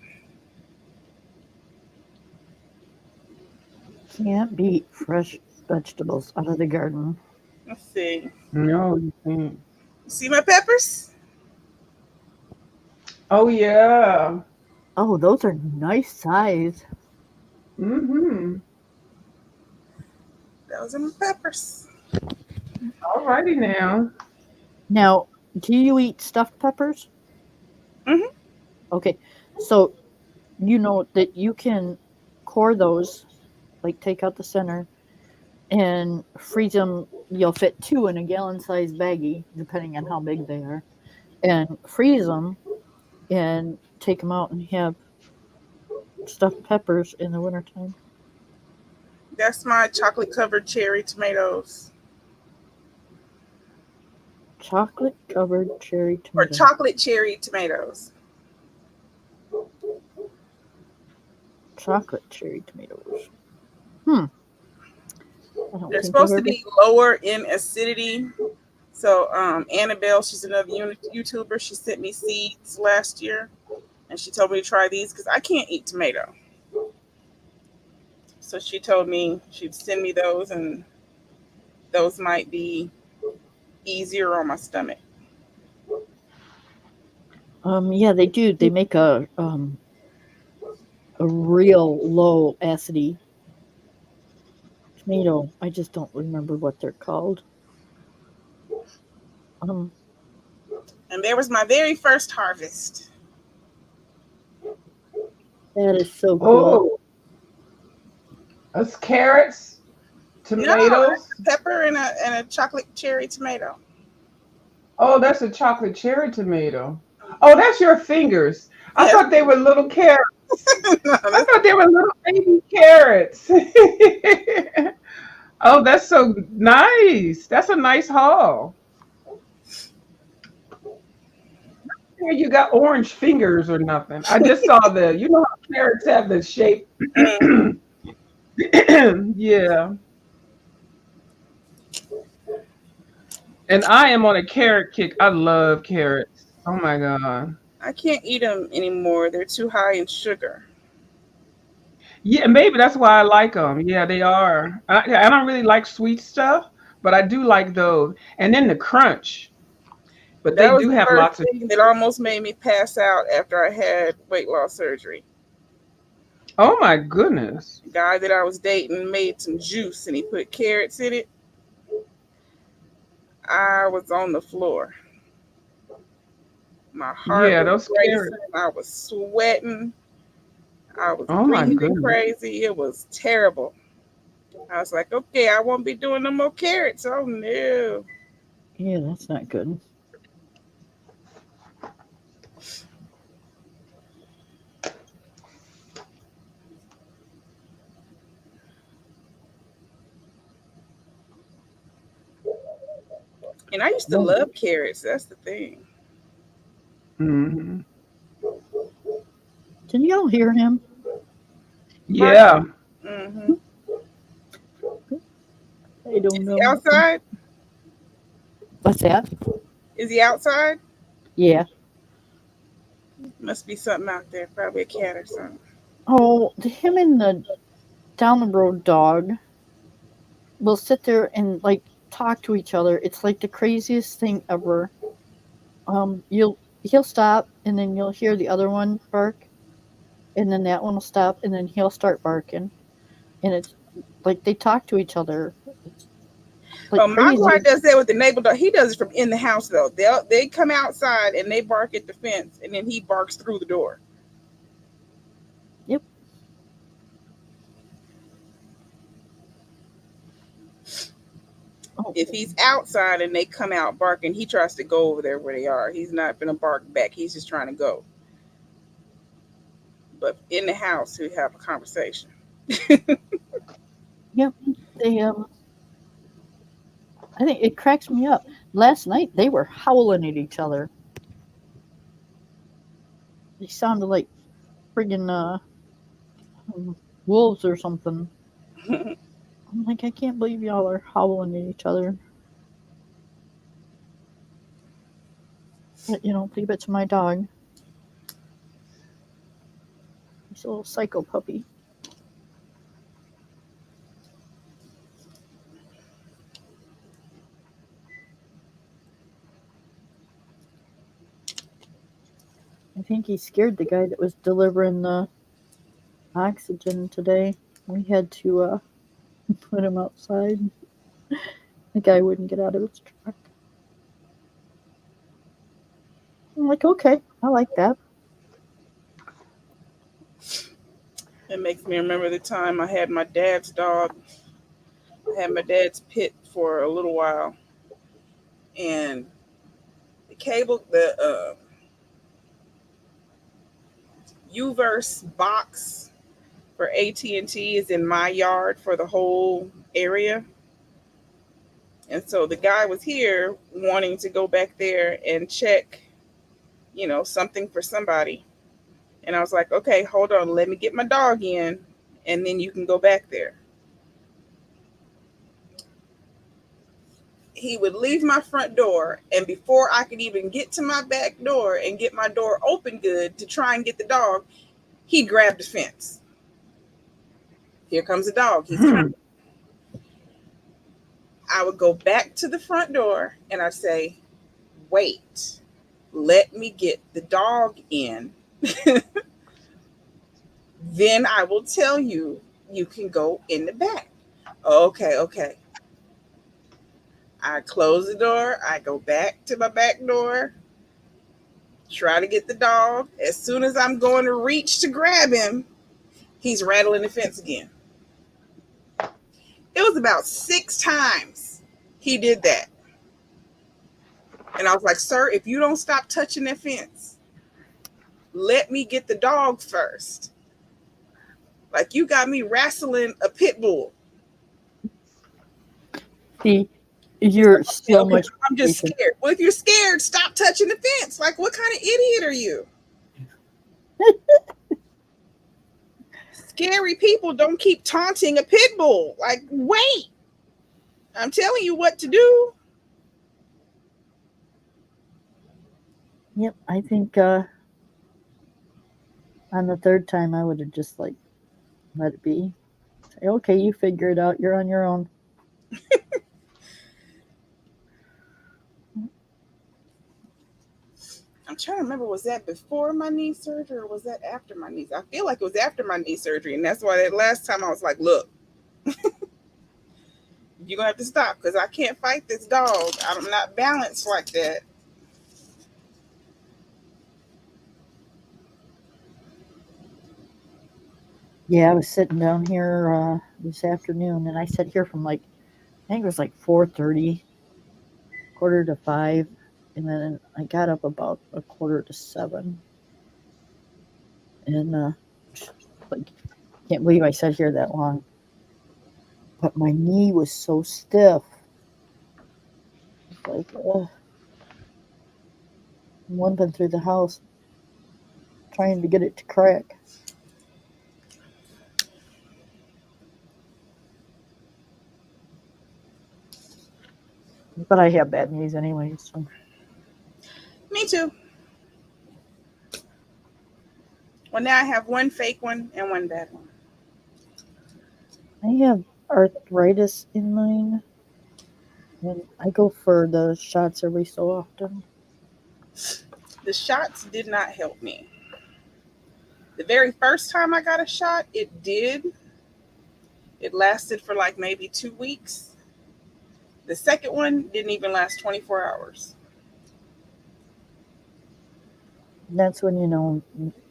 Can't beat fresh vegetables out of the garden. Let's see. No, you can't. You see my peppers? Oh yeah. Oh, those are nice size. Mm-hmm. Those are my peppers. Alrighty now. Now, do you eat stuffed peppers? Hmm. Okay, so you know that you can core those, like take out the center and freeze them. You'll fit two in a gallon size baggie, depending on how big they are, and freeze them and take them out and have stuffed peppers in the wintertime. That's my chocolate covered cherry tomatoes Chocolate covered cherry or tomato. chocolate cherry tomatoes. Chocolate cherry tomatoes. Hmm. I don't They're think I've supposed to ever. be lower in acidity. So Annabelle, she's another YouTuber. She sent me seeds last year, and she told me to try these because I can't eat tomato. So she told me she'd send me those, and those might be easier on my stomach. Yeah, they do. They make a real low acidity tomato. I just don't remember what they're called. Um, And there was my very first harvest. that is so good. Oh, that's carrots, No, tomatoes. that's a pepper and a chocolate cherry tomato. Oh, that's a chocolate cherry tomato. Oh, that's your fingers. I Yes. thought they were little carrots. No, I that's, thought they were little baby carrots. Oh, that's so nice. That's a nice haul. Yeah, you got orange fingers or nothing. I just saw you know how carrots have the shape. mm, Yeah. And I am on a carrot kick. I love carrots. Oh my God. I can't eat them anymore. They're too high in sugar. Yeah, maybe that's why I like them. Yeah, they are. I don't really like sweet stuff, but I do like those. And then the crunch. But That they was do the have first lots of. thing that almost made me pass out after I had weight loss surgery. Oh my goodness. The guy that I was dating made some juice and he put carrots in it. I was on the floor. My heart Yeah, was those racing. carrots. I was sweating. I was Oh my breathing goodness. crazy. It was terrible. I was like, okay, I won't be doing no more carrots. Oh no. Yeah, that's not good. And I used to Well, love carrots. That's the thing. Hmm. can y'all hear him? Barking. Yeah. Mm-hmm. I don't Is he know. outside? What's that? Is he outside? Yeah. Must be something out there. Probably a cat or something. Oh, him and the down the road dog will sit there and like talk to each other. It's like the craziest thing ever. He'll stop and then you'll hear the other one bark, and then that one will stop and then he'll start barking, and it's like they talk to each other. It's like Oh, my crazy. guy does that with the neighbor dog. He does it from in the house though. They come outside and they bark at the fence, and then he barks through the door. Yep. Oh, If he's outside and they come out barking, he tries to go over there where they are. He's not gonna bark back. He's just trying to go. But in the house, we have a conversation. yep. They I think it cracks me up. Last night they were howling at each other. They sounded like friggin' um, wolves or something. I'm like, I can't believe y'all are howling at each other. But, leave it to my dog. He's a little psycho puppy. I think he scared the guy that was delivering the oxygen today. We had to put him outside. The guy wouldn't get out of his truck. I'm like, okay, I like that. It makes me remember the time I had my dad's dog. I had my dad's pit for a little while, and the Uverse box for AT&T is in my yard for the whole area. And so the guy was here wanting to go back there and check, something for somebody. And I was like, okay, hold on, let me get my dog in, and then you can go back there. He would leave my front door, and before I could even get to my back door and get my door open good to try and get the dog, he grabbed the fence. Here comes the dog. He's coming. Hmm. I would go back to the front door and I'd say, wait, let me get the dog in. Then I will tell you, you can go in the back. Okay, okay. I close the door. I go back to my back door, try to get the dog. As soon as I'm going to reach to grab him, he's rattling the fence again. It was about 6 times he did that. And I was like, sir, if you don't stop touching that fence, let me get the dog first. Like, you got me wrestling a pit bull. See, He's like, you're okay, so okay, much I'm just patient. scared. Well, if you're scared, stop touching the fence. Like, what kind of idiot are you? Scary people don't keep taunting a pit bull. Like, wait, I'm telling you what to do. Yep, I think on the third time I would have just like let it be. Say, okay, you figure it out. You're on your own. I'm trying to remember, was that before my knee surgery or was that after my knee? I feel like it was after my knee surgery. And that's why that last time I was like, look, you're going to have to stop because I can't fight this dog. I'm not balanced like that. Yeah, I was sitting down here this afternoon, and I sat here from like I think it was like 4:30, quarter to five, and then I got up about a quarter to seven, and like can't believe I sat here that long. But my knee was so stiff. It's like I'm limping through the house trying to get it to crack. But I have bad knees anyway, so Me too. Well, now I have one fake one and one bad one. I have arthritis in mine, and I go for the shots every so often. The shots did not help me. The very first time I got a shot, it did. It lasted for like maybe 2 weeks. The second one didn't even last 24 hours. That's when you know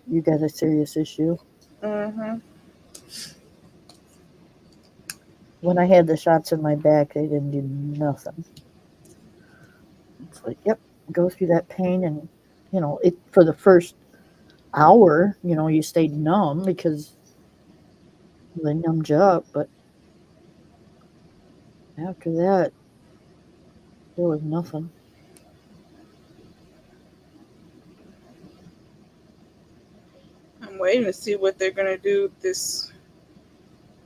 you got a serious issue. Mm-hmm. When I had the shots in my back, they didn't do nothing. It's like, yep, go through that pain, and it for the first hour, you stayed numb because they numbed you up, but after that, there was nothing. I'm waiting to see what they're going to do with this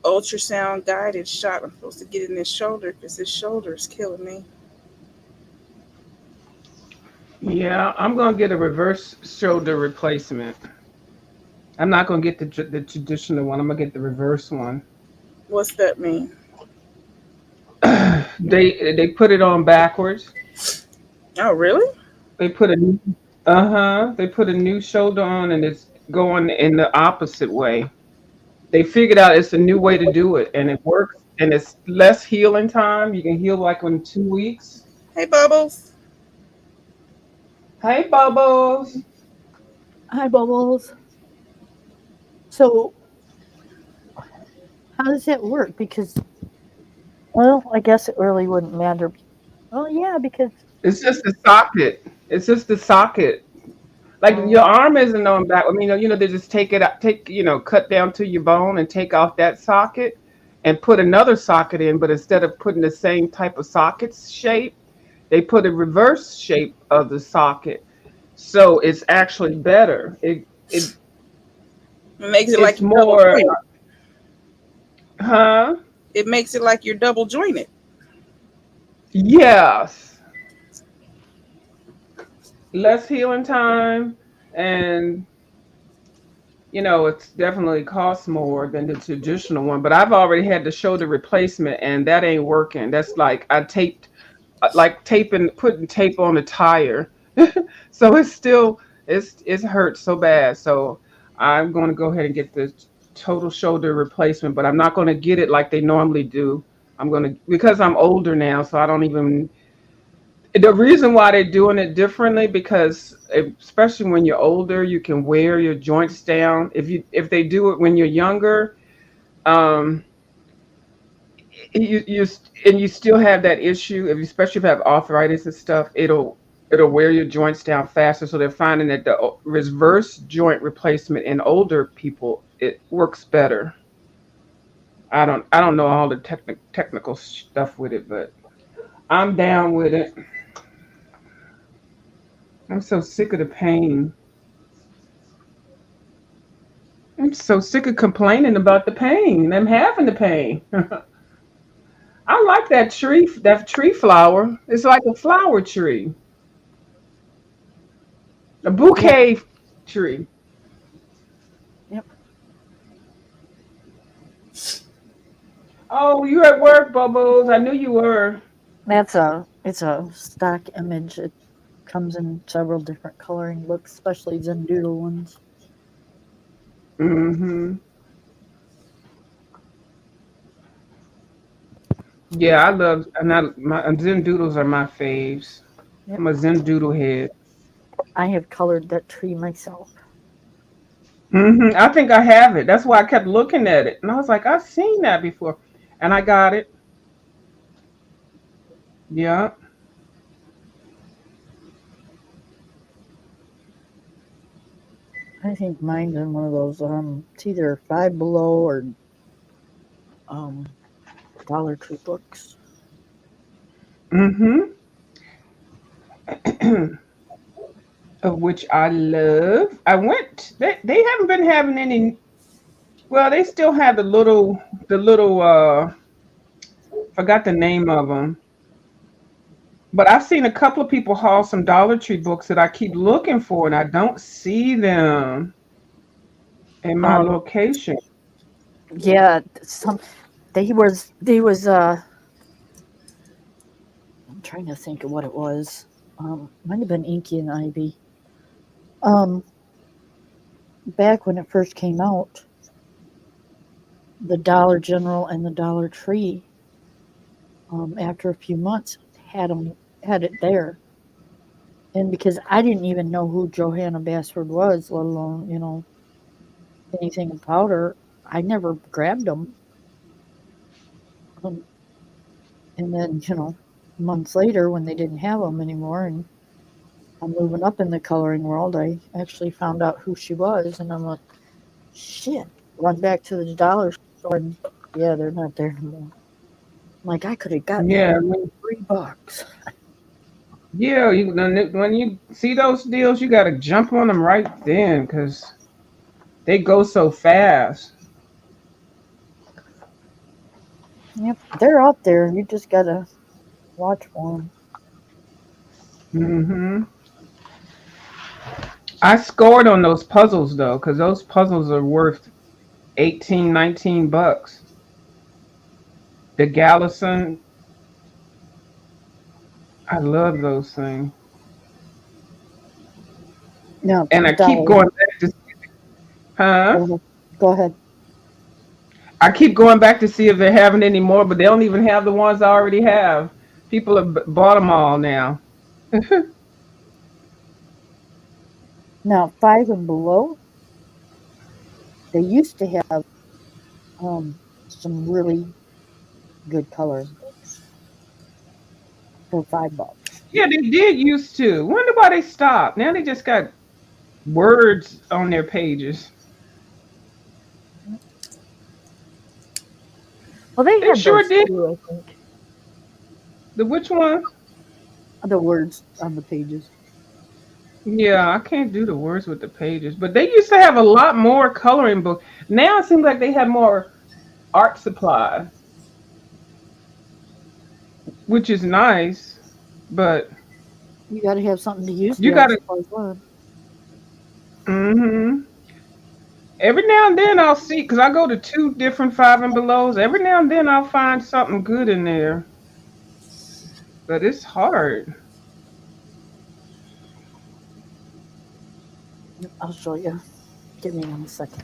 ultrasound guided shot I'm supposed to get in this shoulder because this shoulder is killing me. Yeah, I'm gonna get a reverse shoulder replacement. I'm not gonna get the traditional one. I'm gonna get the reverse one. What's that mean? They put it on backwards. Oh, really? They put a They put a new shoulder on, and it's going in the opposite way. They figured out it's a new way to do it, and it works, and it's less healing time. You can heal like in 2 weeks. Hey, Bubbles. Hey, Bubbles. Hi, Bubbles. So, how does that work? Because, well, I guess it really wouldn't matter. Well, yeah, because, It's just the socket. It's just the socket. Like your um, arm isn't on back. I mean, they just take it out, cut down to your bone and take off that socket and put another socket in. But instead of putting the same type of socket shape, they put a reverse shape of the socket. So it's actually better. It makes it like It's you're double more, jointed. huh? It makes it like you're double jointed. Yes, less healing time, and it's definitely costs more than the traditional one. But I've already had the shoulder replacement, and that ain't working. That's like I taped, like taping, putting tape on a tire. So it's hurt so bad. So I'm going to go ahead and get the total shoulder replacement, but I'm not going to get it like they normally do. I'm gonna because I'm older now, so I don't even. The reason why they're doing it differently because especially when you're older, you can wear your joints down. If they do it when you're younger, um, and you still have that issue, if especially if you have arthritis and stuff, it'll wear your joints down faster. So they're finding that the reverse joint replacement in older people it works better. I don't know all the technical stuff with it, but I'm down with it. I'm so sick of the pain. I'm so sick of complaining about the pain. I'm having the pain. I like that tree flower. It's like a flower tree, a Yep. bouquet tree. Yep. Oh, you at work, Bubbles? I knew you were. It's a stock image. It comes in several different coloring books, especially Zendoodle ones. Hmm. Yeah, I love. And my Zen doodles are my faves. Yep. I'm a Zen doodle head. I have colored that tree myself. I think I have it. That's why I kept looking at it, and I was like, I've seen that before, and I got it. Yeah. I think mine's in one of those it's either Five Below or um Dollar Tree books. Hmm. Of which I love. I went. They haven't been having any. Well, they still have the little. Forgot the name of them. But I've seen a couple of people haul some Dollar Tree books that I keep looking for, and I don't see them in my Um location. yeah, some they was I'm trying to think of what it was. Might have been Inky and Ivy. Um Back when it first came out, the Dollar General and the Dollar Tree, after a few months, had it there. And because I didn't even know who Johanna Basford was, let alone anything about her, I never grabbed them. Um, and then months later, when they didn't have them anymore, and I'm moving up in the coloring world, I actually found out who she was, and I'm like, shit. Run back to the dollar store, and yeah, they're not there anymore. I'm like, I could have gotten that Yeah, for $3. yeah. When you see those deals, you got to jump on them right then because they go so fast. Yep, they're out there. You just gotta watch for them. Hmm. I scored on those puzzles though, because those puzzles are worth 18, 19 bucks. The Gallison, I love those things. No, And I keep dollar. going back to, huh? Go ahead. Go ahead. I keep going back to see if they're having any more, but they don't even have the ones I already have. People have bought them all now. Now, five and below, they used to have some really good coloring books for $5. Yeah, they did used to. Wonder why they stopped. Now they just got words on their pages. Well, they They had sure those did. too, I think. The which ones? The words on the pages. Yeah, I can't do the words with the pages, but they used to have a lot more coloring book. Now it seems like they have more art supply, which is nice, but You got to have something to use you the art gotta. supplies on. Hmm. Every now and then I'll see because I go to two different five and belows. Every now and then I'll find something good in there, but it's hard. I'll show you. Give me 1 second.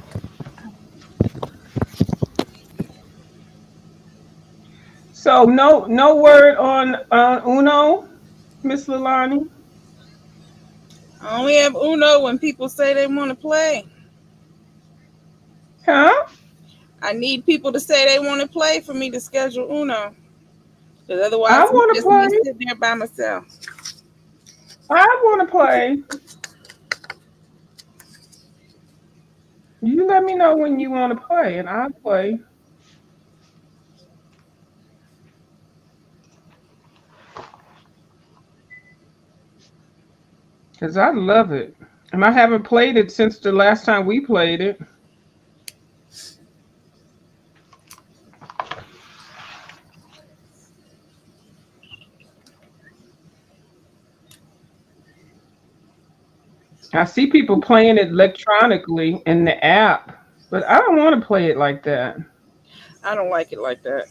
So no word on Uno, Miss Lalani, I only have Uno when people say they want to play. huh? I need people to say they want to play for me to schedule Uno. Because I otherwise, it's want to just me play. sitting there by myself. I want to play. You let me know when you want to play, and I'll play. Cause I love it, and I haven't played it since the last time we played it. I see people playing it electronically in the app, but I don't want to play it like that. I don't like it like that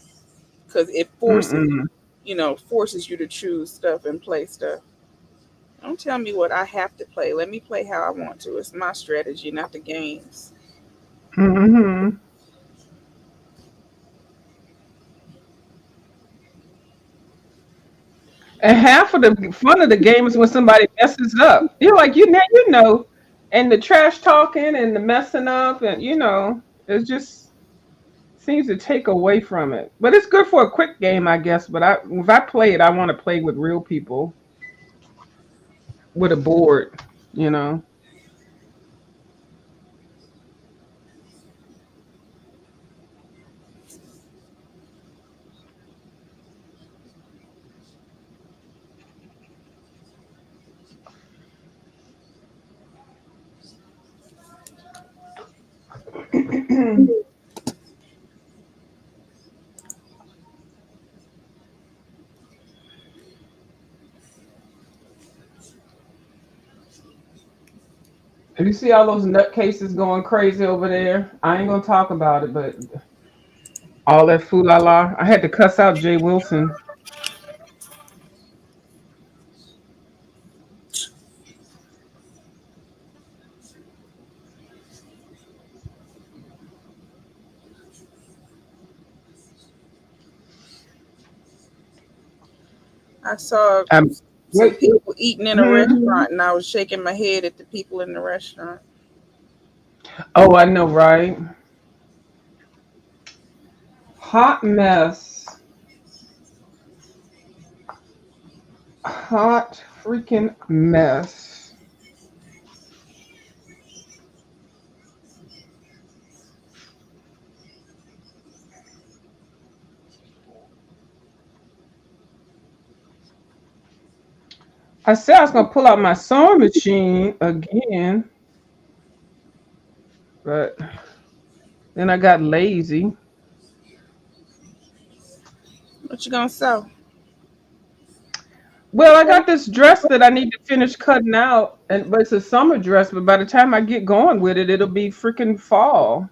because it forces, Mm-mm. forces you to choose stuff and play stuff. Don't tell me what I have to play. Let me play how I want to. It's my strategy, not the games. Mm-hmm. And half of the fun of the game is when somebody messes up. You're like, and the trash talking and the messing up, and it just seems to take away from it. But it's good for a quick game, I guess. But if I play it, I want to play with real people with a board, you know. If you see all those nutcases going crazy over there, I ain't gonna talk about it, but all that fool la la. I had to cuss out Jay Wilson. I saw Um, some wait. people eating in a Mhm. restaurant, and I was shaking my head at the people in the restaurant. Oh, I know, right? Hot mess. Hot freaking mess. I said I was gonna pull out my sewing machine again, but then I got lazy. What you gonna sew? Well, I got this dress that I need to finish cutting out, but it's a summer dress. But by the time I get going with it, it'll be freaking fall.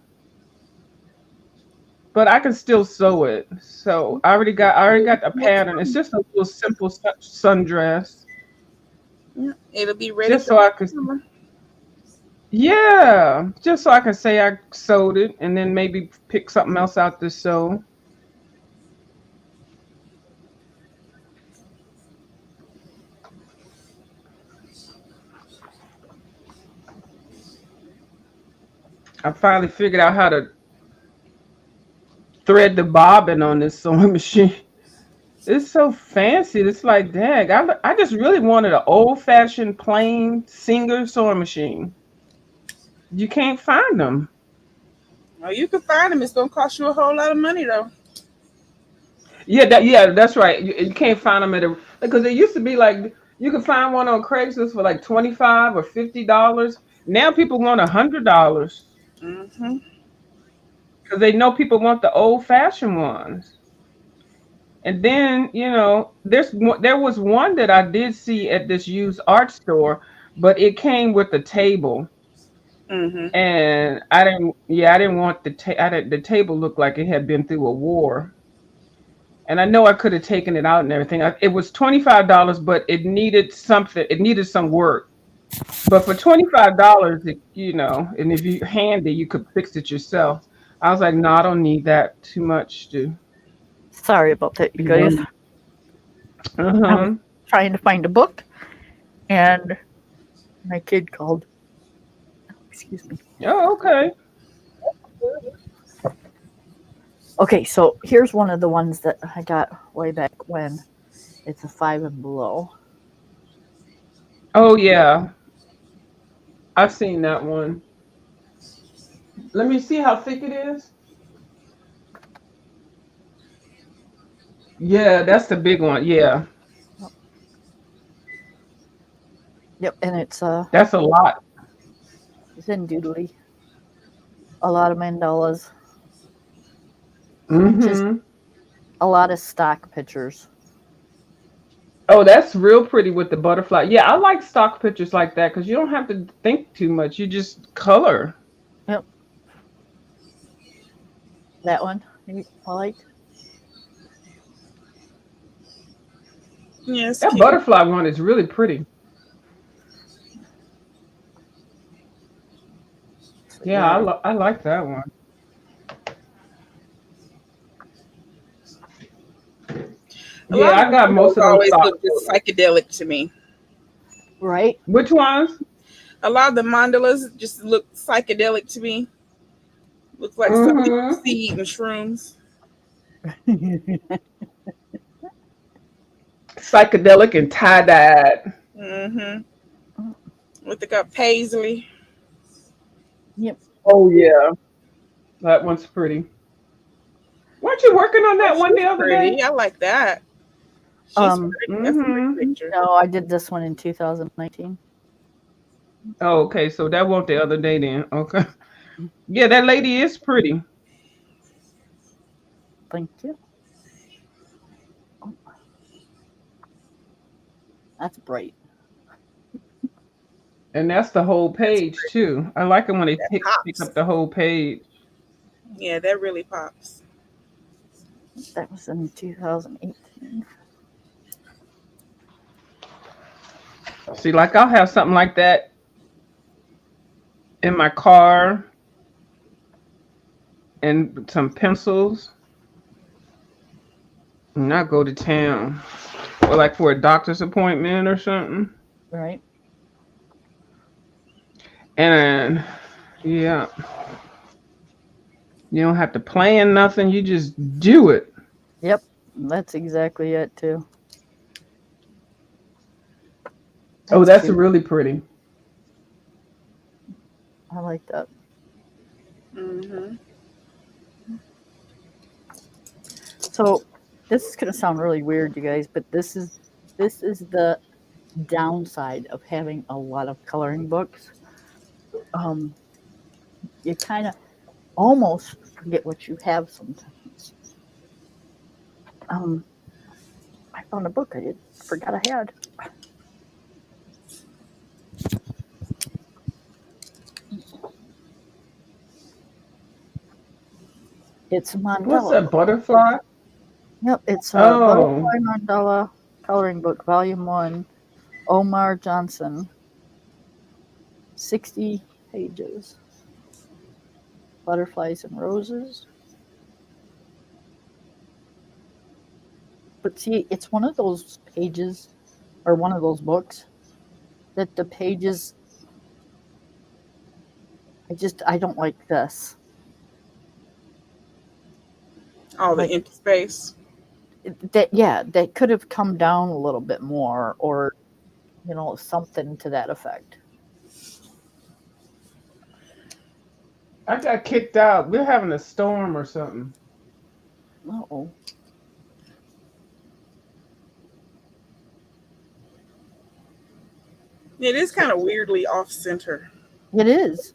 But I can still sew it. So I already got a pattern. It's just a little simple sundress, Yeah, it'll be ready just for so I next could. summer. Yeah, just so I can say I sewed it, and then maybe pick something else out to sew. I finally figured out how to thread the bobbin on this sewing machine. It's so fancy. It's like, dang, I just really wanted an old fashioned plain Singer sewing machine. You can't find them. Oh, you can find them. It's gonna cost you a whole lot of money though. Yeah, that's right. You can't find them because it used to be like you could find one on Craigslist for like $25 or $50. Now people want $100 Hmm. because they know people want the old fashioned ones. And then, there was one that I did see at this used art store, but it came with a table. Hmm. And I didn't want the table looked like it had been through a war. And I know I could have taken it out and everything. It was $25, but it needed something. It needed some work. But for $25, and if you're handy, you could fix it yourself. I was like, no, I don't need that too much to. Sorry about that, you guys. One. I was Uh-huh. trying to find a book, and my kid called. Excuse me. Oh, okay. Okay, so here's one of the ones that I got way back when. It's a 5 and below. Oh yeah. I've seen that one. Let me see how thick it is. Yeah, that's the big one. Yeah. Yep, and That's a lot. it's in doodly. A lot of mandalas, just Mm-hmm. a lot of stock pictures. Oh, that's real pretty with the butterfly. Yeah, I like stock pictures like that because you don't have to think too much. You just color. Yep, that one I like. Yeah, it's That cute. butterfly one is really pretty. So Yeah, yeah, I like that one. A lot Yeah, of I the got most mandalas of those always stock look just photos. psychedelic to me. right. Which ones? A lot of the mandalas just look psychedelic to me. Looks like something you Mm-hmm. see eating shrooms. Psychedelic and tie-dyed. Mm-hmm. With the paisley. Yep. Oh yeah, that one's pretty. Weren't you working on Oh, that one the she's other day? pretty. I like that. She's Um. pretty. That's a pretty Mm-hmm. picture. No, I did this one in 2019. Oh, okay, so that won't the other day then. Okay. Yeah, that lady is pretty. Thank you. Oh, that's bright. And that's the whole That's page pretty. too. I like it when they That pick pops. up the whole page. Yeah, that really pops. That was in 2018. See, like I'll have something like that in my car and some pencils, and I go to town. Or like for a doctor's appointment or something. Right. And yeah, you don't have to plan nothing. You just do it. Yep. That's exactly it too. Oh, That's that's cute. really pretty. I like that. Mm-hmm. So this is gonna sound really weird, you guys, but this is the downside of having a lot of coloring books. Um, you kind of almost forget what you have sometimes. Um, I found a book I forgot I had. It's a What's mandala that book. butterfly? Yep, it's a Oh, butterfly mandala coloring book, volume one. Omar Johnson, 60 pages. Butterflies and roses. But see, it's one of those pages or one of those books that the pages I don't like this. All the Like empty space. that yeah, that could have come down a little bit more or something to that effect. I got kicked out. We're having a storm or something. Oh, It is kind of weirdly off center. it is.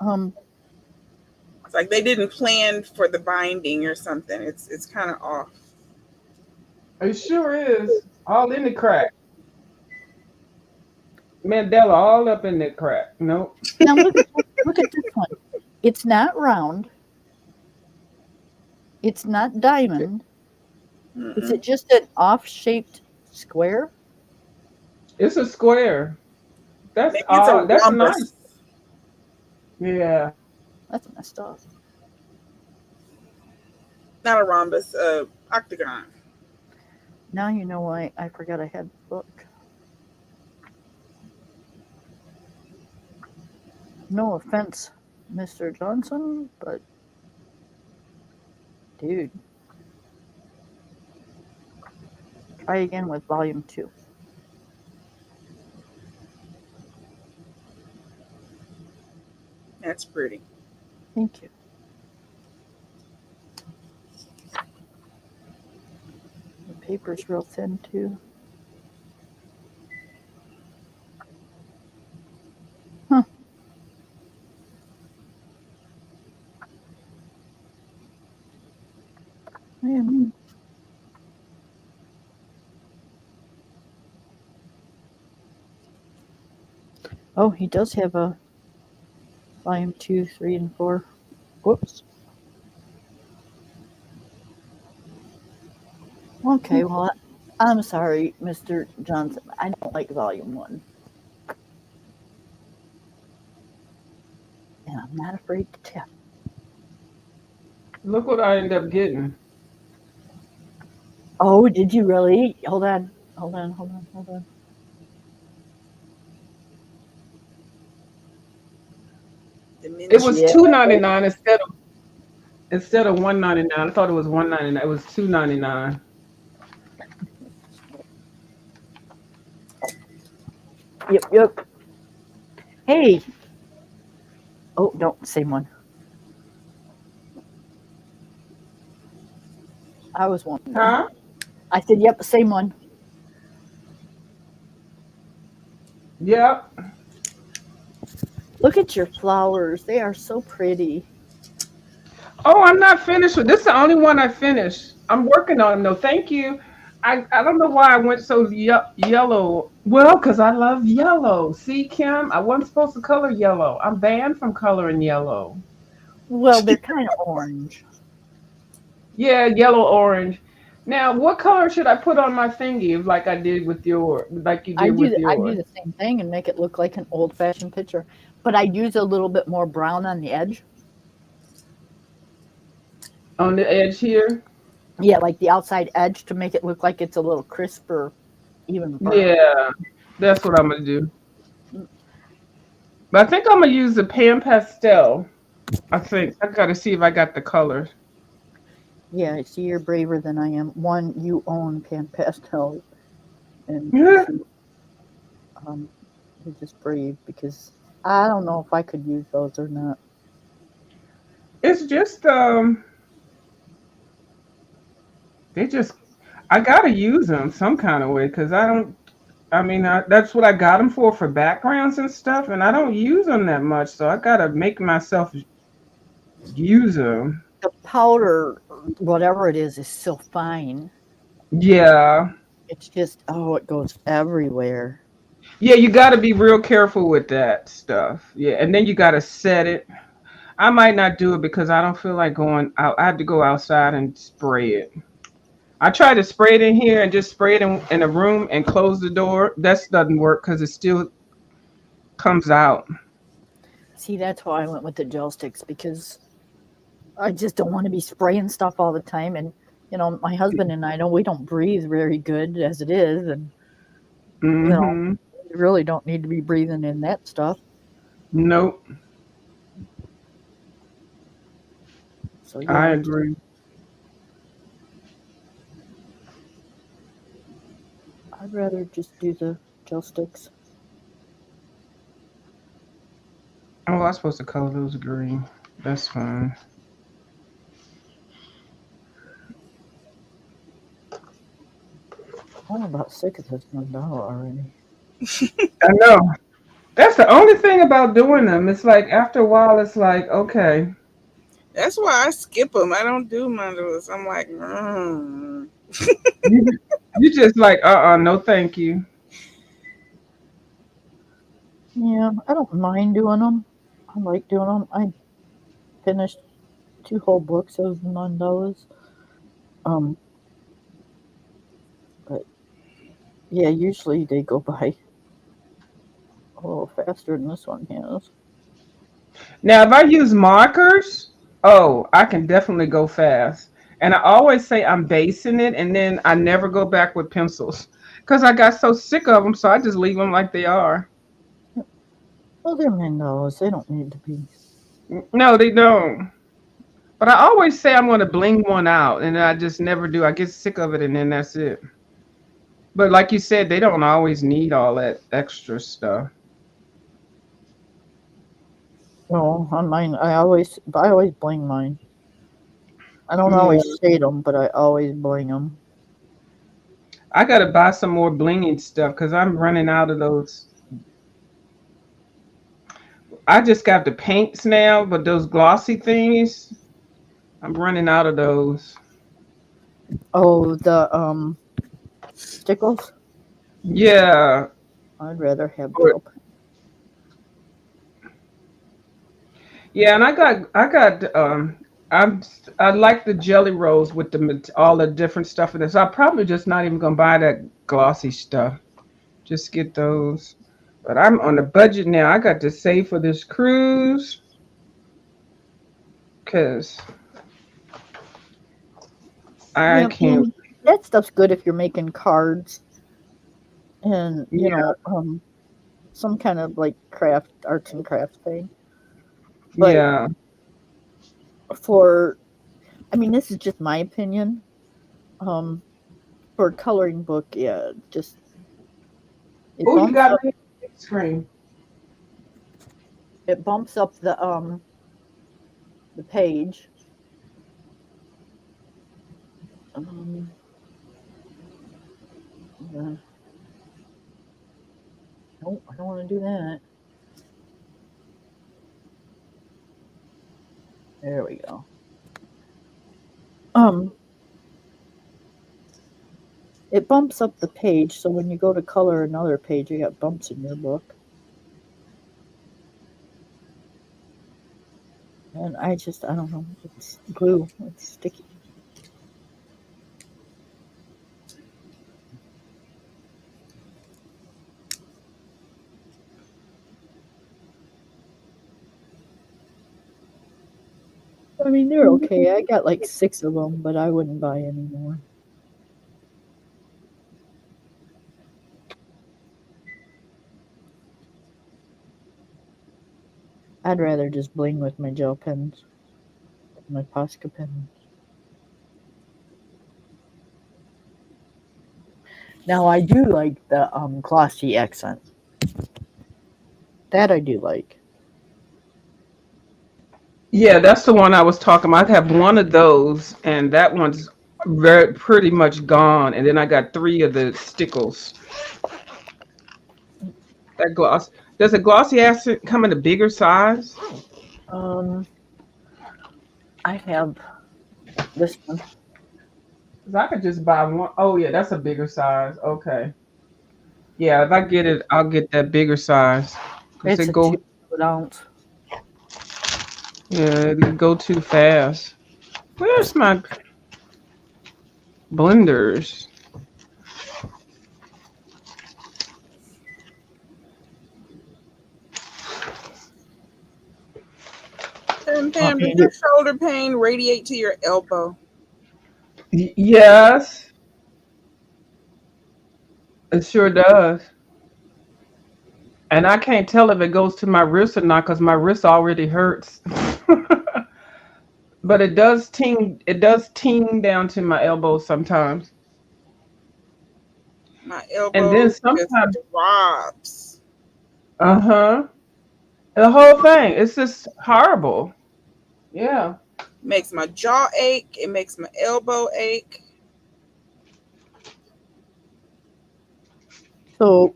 Um, It's like they didn't plan for the binding or something. It's kind of off. It sure is. All in the crack. Mandela all up in that crack. Nope. Now look at this one. It's not round. It's not diamond. Is Mm-mm. it just an off-shaped square? It's a square. That's Maybe it's a odd. That's rhombus. nice. Yeah. That's messed up. Not a rhombus. Octagon. Now you know why I forgot I had the book. No offense, Mr. Johnson, but dude, try again with volume 2. That's pretty. Thank you. The paper's real thin too. Huh. Yeah. Oh, he does have a volume 2, 3, and 4. Whoops. Okay, well, I'm sorry, Mr. Johnson. I don't like volume 1. And I'm not afraid to tell. Look what I end up getting. Oh, did you really? Hold on. Hold on, hold on, hold on. The It was miniature. Yeah. $2.99 instead of $1.99. I thought it was $1.99. It was $2.99. Yep, yep. Hey. Oh, no, same one. I was wondering. Huh? I said, yep, same one. Yep. Look at your flowers. They are so pretty. Oh, I'm not finished with this. Is the only one I finished. I'm working on them though. Thank you. I don't know why I went so yellow. Well, because I love yellow. See, Kim, I wasn't supposed to color yellow. I'm banned from coloring yellow. Well, they're kind of orange. Yeah, yellow orange. Now, what color should I put on my thingy like I did with like you did with I do yours? the same thing and make it look like an old fashioned picture, but I use a little bit more brown on the edge. On the edge here? Yeah, like the outside edge to make it look like it's a little crisper, even brown. Yeah, that's what I'm gonna do. But I think I'm gonna use the pan pastel. I think I gotta see if I got the colors. Yeah, I see you're braver than I am. One, you own Pan Pastel, and two, um, you're just brave because I don't know if I could use those or not. It's just they just I gotta use them some kind of way because I don't. I mean, that's what I got them for backgrounds and stuff, and I don't use them that much, so I gotta make myself use them. The powder, whatever it is so fine. Yeah, It's just, oh, it goes everywhere. yeah, you gotta be real careful with that stuff. Yeah, and then you gotta set it. I might not do it because I don't feel like going out. I have to go outside and spray it. I tried to spray it in here and just spray it in a room and close the door. That doesn't work because it still comes out. See, that's why I went with the gel sticks because I just don't want to be spraying stuff all the time. And, my husband and I know we don't breathe very good as it is. And, Mm-hmm. we really don't need to be breathing in that stuff. Nope. So, I yeah, agree. I'd rather just do the gel sticks. Oh, I was supposed to color those green. That's fine. I'm about sick of this mandala already. I know. That's the only thing about doing them. It's like after a while, it's like okay. That's why I skip them. I don't do mandalas. I'm like, mm. You just like no, thank you. Yeah, I don't mind doing them. I like doing them. I finished 2 whole books of mandalas. Um, but yeah, usually they go by a little faster than this one has. Now, if I use markers, oh, I can definitely go fast. And I always say I'm basing it, and then I never go back with pencils because I got so sick of them. So I just leave them like they are. Well, they're mandalas. They don't need to be. No, they don't. But I always say I'm going to bling one out, and I just never do. I get sick of it, and then that's it. But like you said, they don't always need all that extra stuff. No, on mine, I always bling mine. I don't Yeah, always shade them, but I always bling them. I got to buy some more blinging stuff because I'm running out of those. I just got the paints now, but those glossy things, I'm running out of those. Oh, the stickles. Yeah. I'd rather have Or- gel pen. Yeah, and I'm I like the jelly rolls with all the different stuff in this. I'm probably just not even gonna buy that glossy stuff. Just get those. But I'm on a budget now. I got to save for this cruise because I Yeah, can't. that stuff's good if you're making cards and Yeah, some kind of like arts and crafts thing. But yeah. for, I mean, this is just my opinion. Um, for a coloring book, yeah, just it Oh, you bumps got up me on the screen. it bumps up the page. Um, uh, nope, I don't want to do that. There we go. Um, it bumps up the page, so when you go to color another page, you got bumps in your book. And I don't know, it's glue, it's sticky. I mean, they're okay. I got like 6 of them, but I wouldn't buy any more. I'd rather just bling with my gel pens, my Posca pens. Now I do like the glossy accent. That I do like. Yeah, that's the one I was talking about. I have one of those, and that one's very pretty much gone. And then I got three of the stickles. That gloss. Does a glossy accent come in a bigger size? Um, I have this one. 'Cause I could just buy one. Oh yeah, that's a bigger size. Okay. Yeah, if I get it, I'll get that bigger size. Cause It's they a go, 2 ounce. yeah, they go too fast. Where's my blenders? Pam, does And your shoulder pain radiate to your elbow? Yes, it sure does. And I can't tell if it goes to my wrist or not because my wrist already hurts. But it does ting. It does ting down to my elbows sometimes, My and then elbow just sometimes, drops. uh huh, the whole thing. It's just horrible. Yeah. Makes my jaw ache. It makes my elbow ache. so,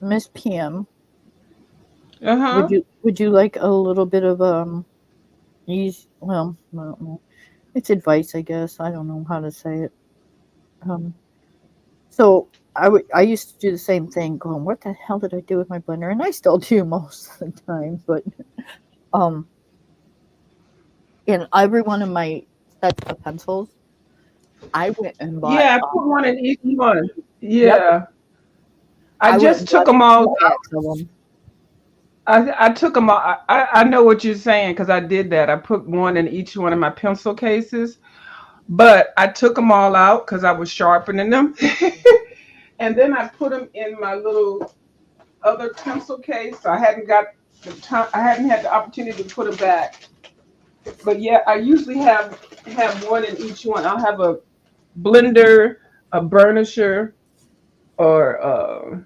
Miss PM, Uh huh. would you like a little bit of ease? Well, I don't know. It's advice, I guess. I don't know how to say it. Um, so I used to do the same thing, going, "What the hell did I do with my blender?" And I still do most of the time, but um, in every one of my sets of pencils, I went and bought. Yeah, I put one in each one. Yep, Yeah, I I went and just took bought them all. 2 packs of them. I took them all. I know what you're saying because I did that. I put one in each one of my pencil cases. But I took them all out because I was sharpening them. And then I put them in my little other pencil case. So I hadn't got the time, I hadn't had the opportunity to put them back. But yeah, I usually have one in each one. I'll have a blender, a burnisher, or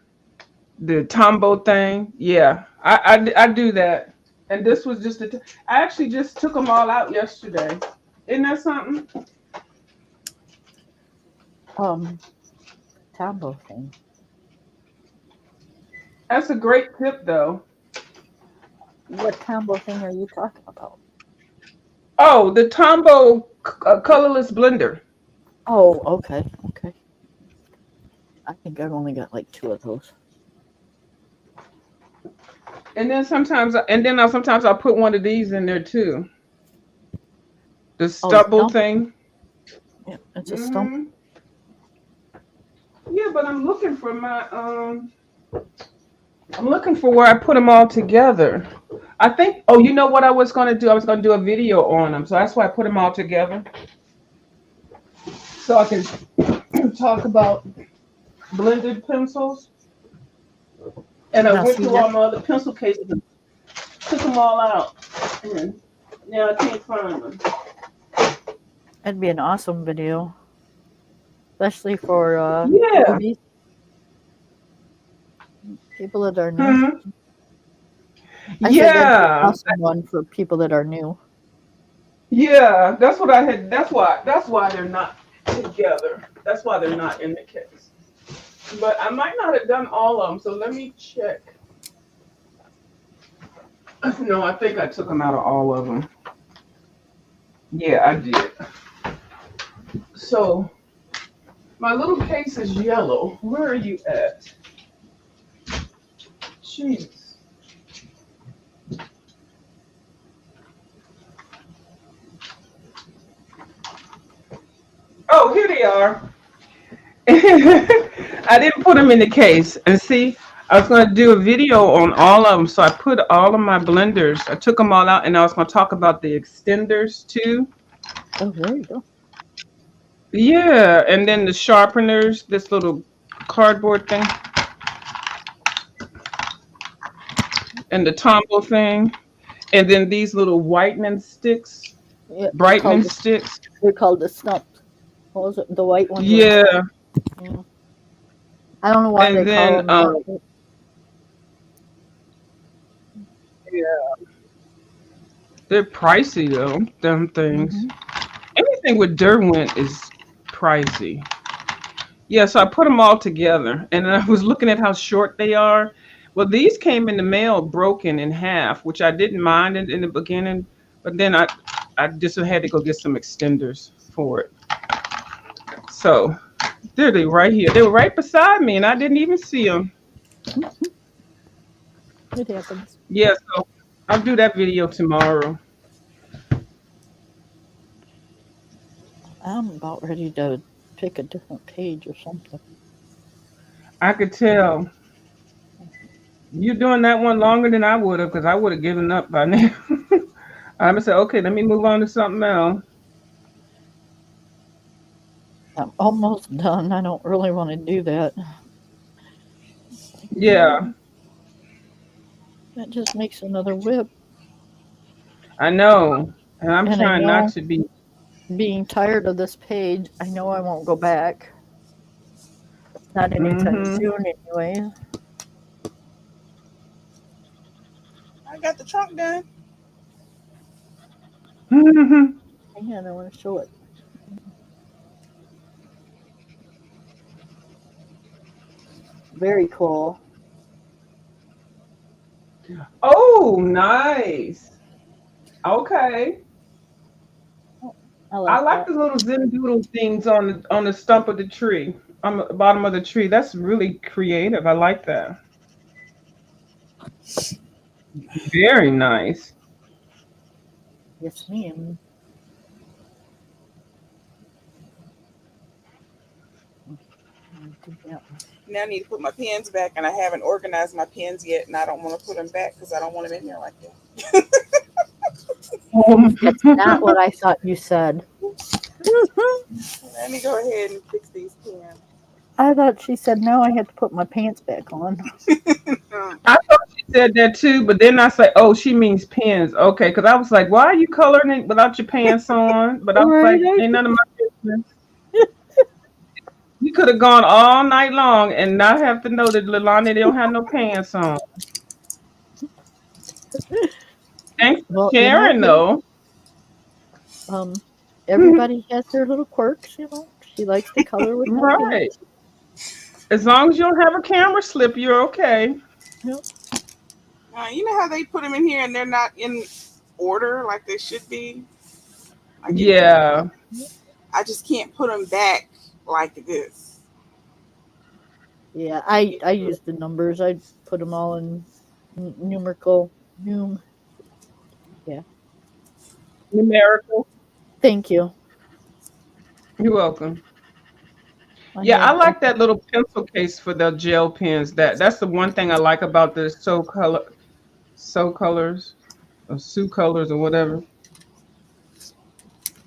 the Tombow thing. Yeah, I do that. And this was just I actually just took them all out yesterday. Isn't that something? Um, Tambo thing. That's a great tip, though. What Tambo thing are you talking about? Oh, the Tombow colorless blender. Oh, okay, okay. I think I've only got like two of those. And then sometimes I'll put one of these in there too. The Oh, the stubble stump. thing. Yeah, it's a stump. Hmm. Yeah, but I'm looking for where I put them all together. I think. Oh, you know what I was gonna do? I was gonna do a video on them, so that's why I put them all together, so I can talk about blended pencils. And I Now, went see through that all my other pencil cases and took them all out, and now I can't find them. that'd be an awesome video, especially for Yeah. newbies, people that are new. Hmm. I said that'd be an Yeah. awesome one for people that are new. Yeah. That's what I had. That's why they're not together. That's why they're not in the case. But I might not have done all of them, so let me check. No, I think I took them out of all of them. Yeah, I did. So my little case is yellow. Where are you at? Jeez. Oh, here they are. I didn't put them in the case. And see, I was going to do a video on all of them. So I put all of my blenders, I took them all out, and I was going to talk about the extenders too. Oh, there you go. Yeah, and then the sharpeners, this little cardboard thing, and the Tombow thing, and then these little whitening sticks, Yeah, brightening sticks. they're called the stumps. What was it? The white ones are the Yeah, stumps. Yeah. I don't know why they and call then them that. But, yeah, they're pricey though. Them things. hmm Anything with Derwent is pricey. Yeah, so I put them all together, and I was looking at how short they are. Well, these came in the mail broken in half, which I didn't mind in the beginning, but then I just had to go get some extenders for it. So there they right here. They were right beside me, and I didn't even see them. It happens. Yeah, so I'll do that video tomorrow. I'm about ready to pick a different page or something. I could tell you're doing that one longer than I would have, because I would have given up by now. I'm gonna say, okay, let me move on to something else. I'm almost done. I don't really want to do that. Like, Yeah, that just makes another whip. I know, and I'm And I trying not know, to be. being tired of this page, I know I won't go back. Not anytime Hmm. soon, anyway. I got the trunk done. Hmm. Hang on, I want to show it. Very cool. Oh, nice. Okay, I I like like that. the little Zen doodle things on the stump of the tree, on the bottom of the tree. That's really creative. I like that. Very nice. Yes, ma'am. Do that one. Now I need to put my pens back, and I haven't organized my pens yet, and I don't want to put them back because I don't want them in there like that. That's not what I thought you said. Let me go ahead and fix these pins. I thought she said no. I had to put my pants back on. I thought she said that too, but then I say, oh, she means pins. Okay, because I was like, why are you coloring it without your pants on? But I was Right? like, ain't none of my business. You could have gone all night long and not have to know that Lalani don't have no pants on. Thanks for Well, sharing, hey, though. everybody has their little quirks. She likes to color with my Right. pants. As long as you don't have a camera slip, you're okay. Yep. You know how they put them in here and they're not in order like they should be? Like Yeah. I just can't put them back like this. Yeah, I use the numbers. I put them all in numerical. Yeah. Numerical. Thank you. You're welcome. I Yeah, I had like that little pencil case for the gel pens. That's the one thing I like about the so colors or Sue colors or whatever.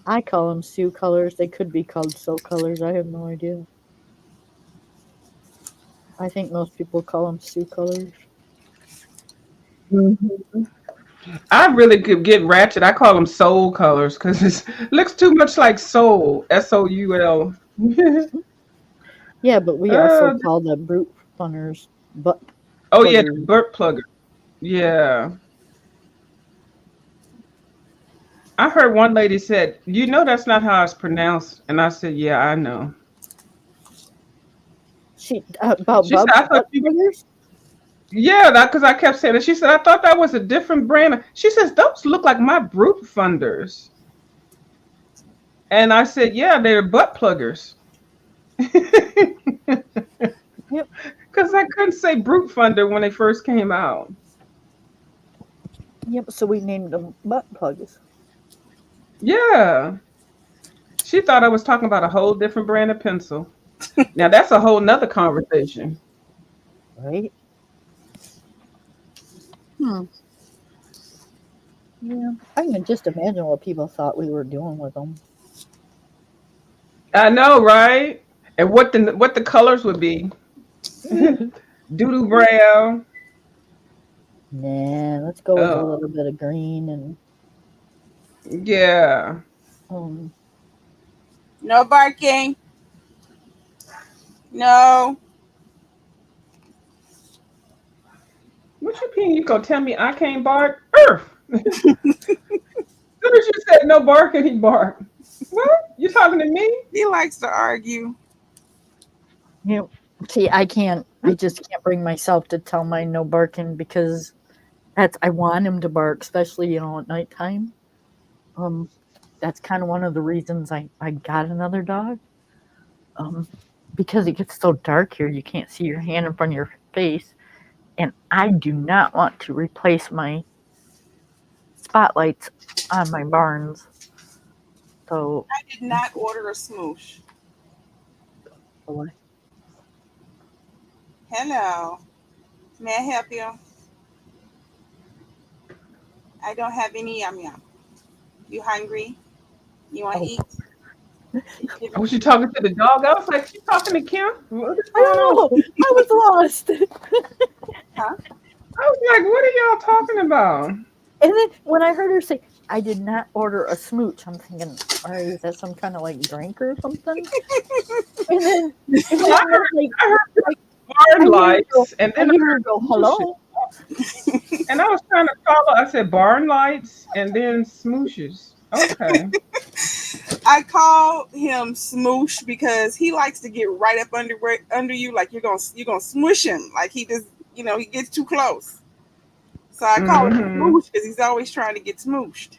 I call them Sioux colors. They could be called Soul colors. I have no idea. I think most people call them Sioux colors. Mhm. I really could get ratchet. I call them soul colors because it looks too much like soul. Soul. Yeah, but we also uh, call them brute funners, butt oh yeah, the pluggers. burp plugger. Yeah. I heard one lady said, "You know that's not how it's pronounced," and I said, "Yeah, I know." She about She said, "I thought butt you." pluggers. Yeah, that because I kept saying it. She said, "I thought that was a different brand." She says, "Those look like my brute funders," and I said, "Yeah, they're butt pluggers." Yep. Because I couldn't say brute funder when they first came out. Yep. So we named them butt plugs. Yeah, she thought I was talking about a whole different brand of pencil. Now that's a whole nother conversation. Right. Hmm. Yeah. I can just imagine what people thought we were doing with them. I know, right? And what the colors would be. Doodoo brown. Nah, let's go with a Oh, little bit of green and yeah. um. No barking. No. What you mean? You gonna tell me I can't bark? Earth. As soon as you said no barking, he barked. What? You talking to me? He likes to argue. You know, see, I can't. I just can't bring myself to tell mine no barking because I want him to bark, especially at nighttime. Um, that's kind of one of the reasons I got another dog. Um, because it gets so dark here, you can't see your hand in front of your face, and I do not want to replace my spotlights on my barns. So, I did not order a smoosh. oh, Hello. May I help you? I don't have any yum yum. You hungry? You want to oh, eat? I was you talking to the dog? I was like, you talking to Kim? What is I going on? don't know. I was lost. Huh? I was like, what are y'all talking about? And then when I heard her say, I did not order a smooch, I'm thinking, all right, is that some kind of like drink or something? And then, and Well, then I was I heard like barn lights, and I then hear her go, I heard smooshes. hello. And I was trying to follow. I said barn lights, and then smooshes. Okay. I call him Smoosh because he likes to get right up under you, like you're gonna smush him, like he just he gets too close. So I call him Mm-hmm. Smoosh because he's always trying to get smooshed.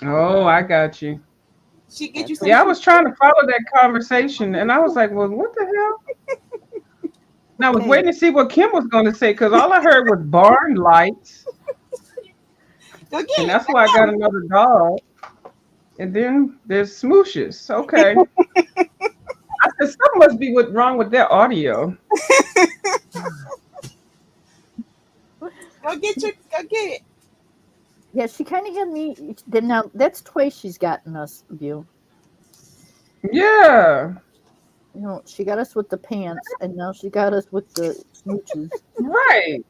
Oh, I got you. She get you That's some Yeah, I treats. was trying to follow that conversation, and I was like, well, what the hell? And I was okay. waiting to see what Kim was going to say because all I heard was barn lights, Go and get it. that's why I got another dog. And then there's smooshes. Okay. I said something must be wrong with their audio. Go get it. Yeah, she kind of had me. Then now that's twice she's gotten us view. Yeah. You know, she got us with the pants, and now she got us with the smooches. Right.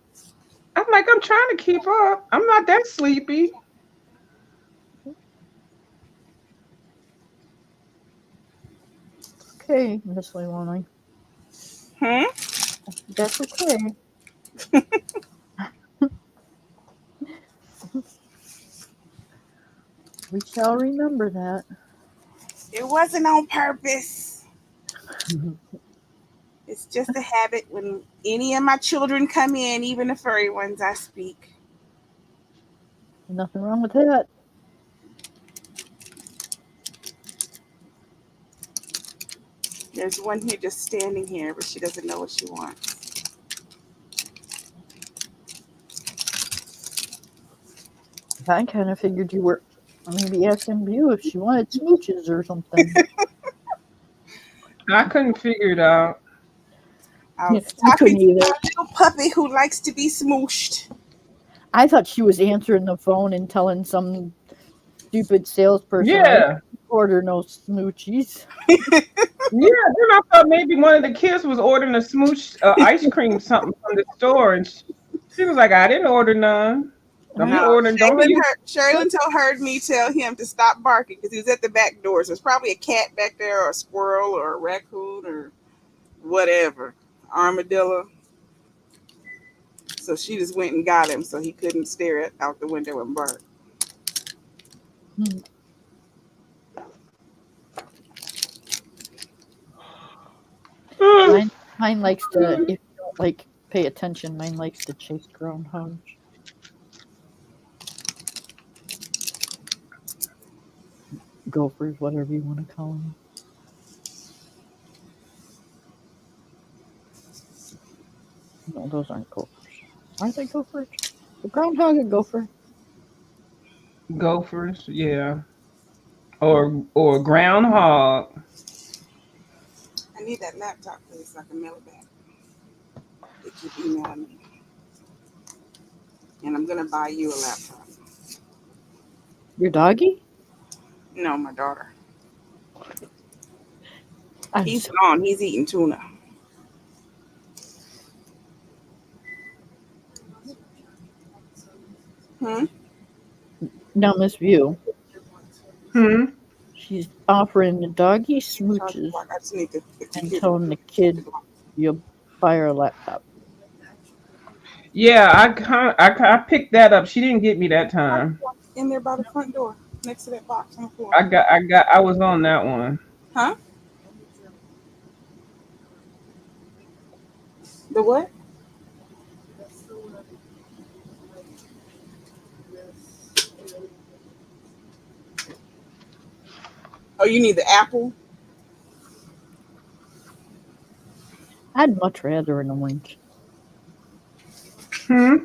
I'm like, I'm trying to keep up. I'm not that sleepy. Okay, Miss Leilani. Hmm? That's okay. We shall remember that. It wasn't on purpose. It's just a habit when any of my children come in, even the furry ones, I speak. Nothing wrong with that. There's one here just standing here, but she doesn't know what she wants. I kind of figured you were maybe asking you if she wanted smooches or something. I couldn't figure it out. I Yeah, was I talking couldn't to either. my little puppy who likes to be smooshed. I thought she was answering the phone and telling some stupid salesperson I Yeah. order no smoochies. Yeah. Then I thought maybe one of the kids was ordering a smooch ice cream something from the store, and she was like, "I didn't order none. Don't I, be No, ordering. Don't be." Heard me tell him to stop barking because he was at the back door. So there's probably a cat back there, or a squirrel, or a raccoon, or whatever, armadillo. So she just went and got him, so he couldn't stare out the window and bark. hmm, mine, mine likes to, if you don't like pay attention, mine likes to chase groundhogs. Gophers, whatever you want to call them. No, those aren't gophers. Are they gophers? The groundhog a gopher? Gophers, yeah, or groundhog. I need that laptop, please, so I can mail it back. They keep emailing me, and I'm gonna buy you a laptop. Your doggy? No, my daughter. I'm He's so, gone. He's eating tuna. Hmm. now, Miss View, Hmm. she's offering the doggy Charge the smooches block. I just need to get the and kid telling the to the kid block. you'll buy her a laptop. Yeah, I picked that up. She didn't get me that time. In there by the front door, next to that box on the floor. I was on that one. Huh? The what? Oh, you need the apple? I'd much rather an orange. Hmm.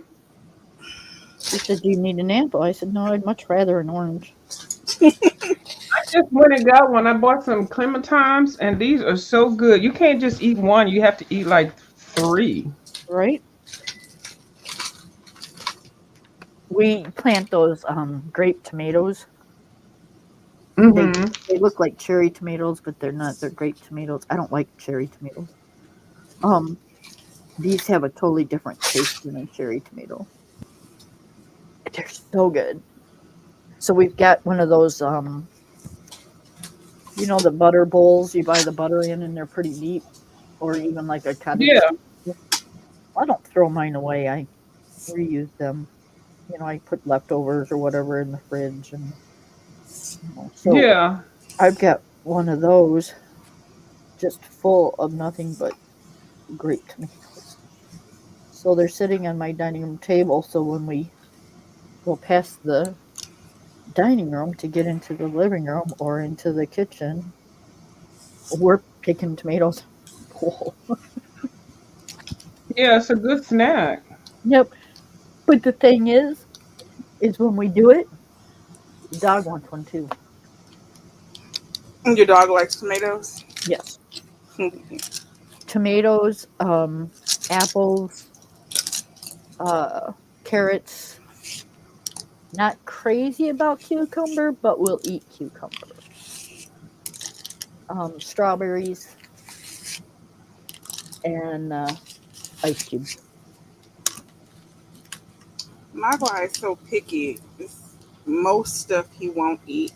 She said, "Do you need an apple?" I said, "No, I'd much rather an orange." I just went and got one. I bought some clementines, and these are so good. You can't just eat one. You have to eat like three. Right? We plant those grape tomatoes. They Mm-hmm. they look like cherry tomatoes, but they're not. They're grape tomatoes. I don't like cherry tomatoes. Um, these have a totally different taste than a cherry tomato. They're so good. So we've got one of those the butter bowls you buy the butter in, and they're pretty deep, or even like a cottage Yeah, cheese. I don't throw mine away. I reuse them. I put leftovers or whatever in the fridge, and so yeah, I've got one of those just full of nothing but grape tomatoes. So they're sitting on my dining room table. So when we go past the dining room to get into the living room or into the kitchen, we're picking tomatoes. Cool. yeah. It's a good snack. Yep. But the thing is when we do it, the dog wants one too. And your dog likes tomatoes? Yes. Tomatoes, apples, carrots. Not crazy about cucumber, but we'll eat cucumber. strawberries, and ice cubes. My boy is so picky. Most stuff he won't eat.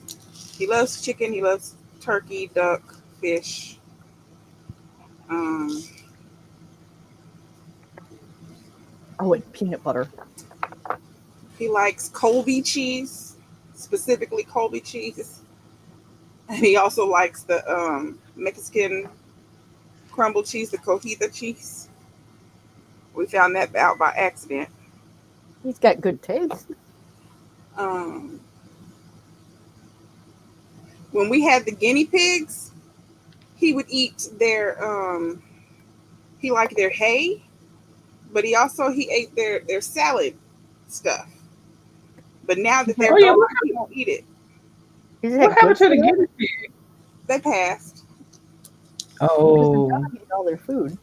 He loves chicken. He loves turkey, duck, fish. Um, Oh, and peanut butter. he likes Colby cheese, specifically Colby cheese, and he also likes the Mexican crumble cheese, the cojita cheese. We found that out by accident. He's got good taste. Um, when we had the guinea pigs, he would eat their he liked their hay, but he ate their salad stuff. But now that they're Oh yeah, gone, he won't eat it. Is what that happened good to for the them? guinea pig? They passed. Because the Oh, dog ate all their food.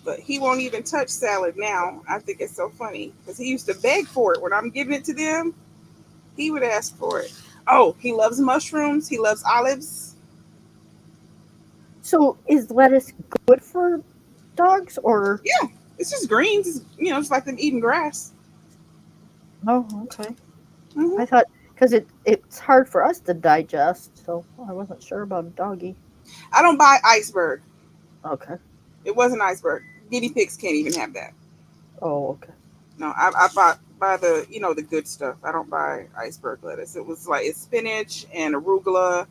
But he won't even touch salad now. I think it's so funny because he used to beg for it when I'm giving it to them. He would ask for it. Oh, he loves mushrooms. He loves olives. So is lettuce good for dogs or? Yeah, it's just greens. It's like them eating grass. Oh, okay. Hmm. I thought because it's hard for us to digest, so I wasn't sure about a doggy. I don't buy iceberg. Okay. It wasn't iceberg. Guinea pigs can't even have that. Oh, okay. No, I buy the the good stuff. I don't buy iceberg lettuce. It was like it's spinach and arugula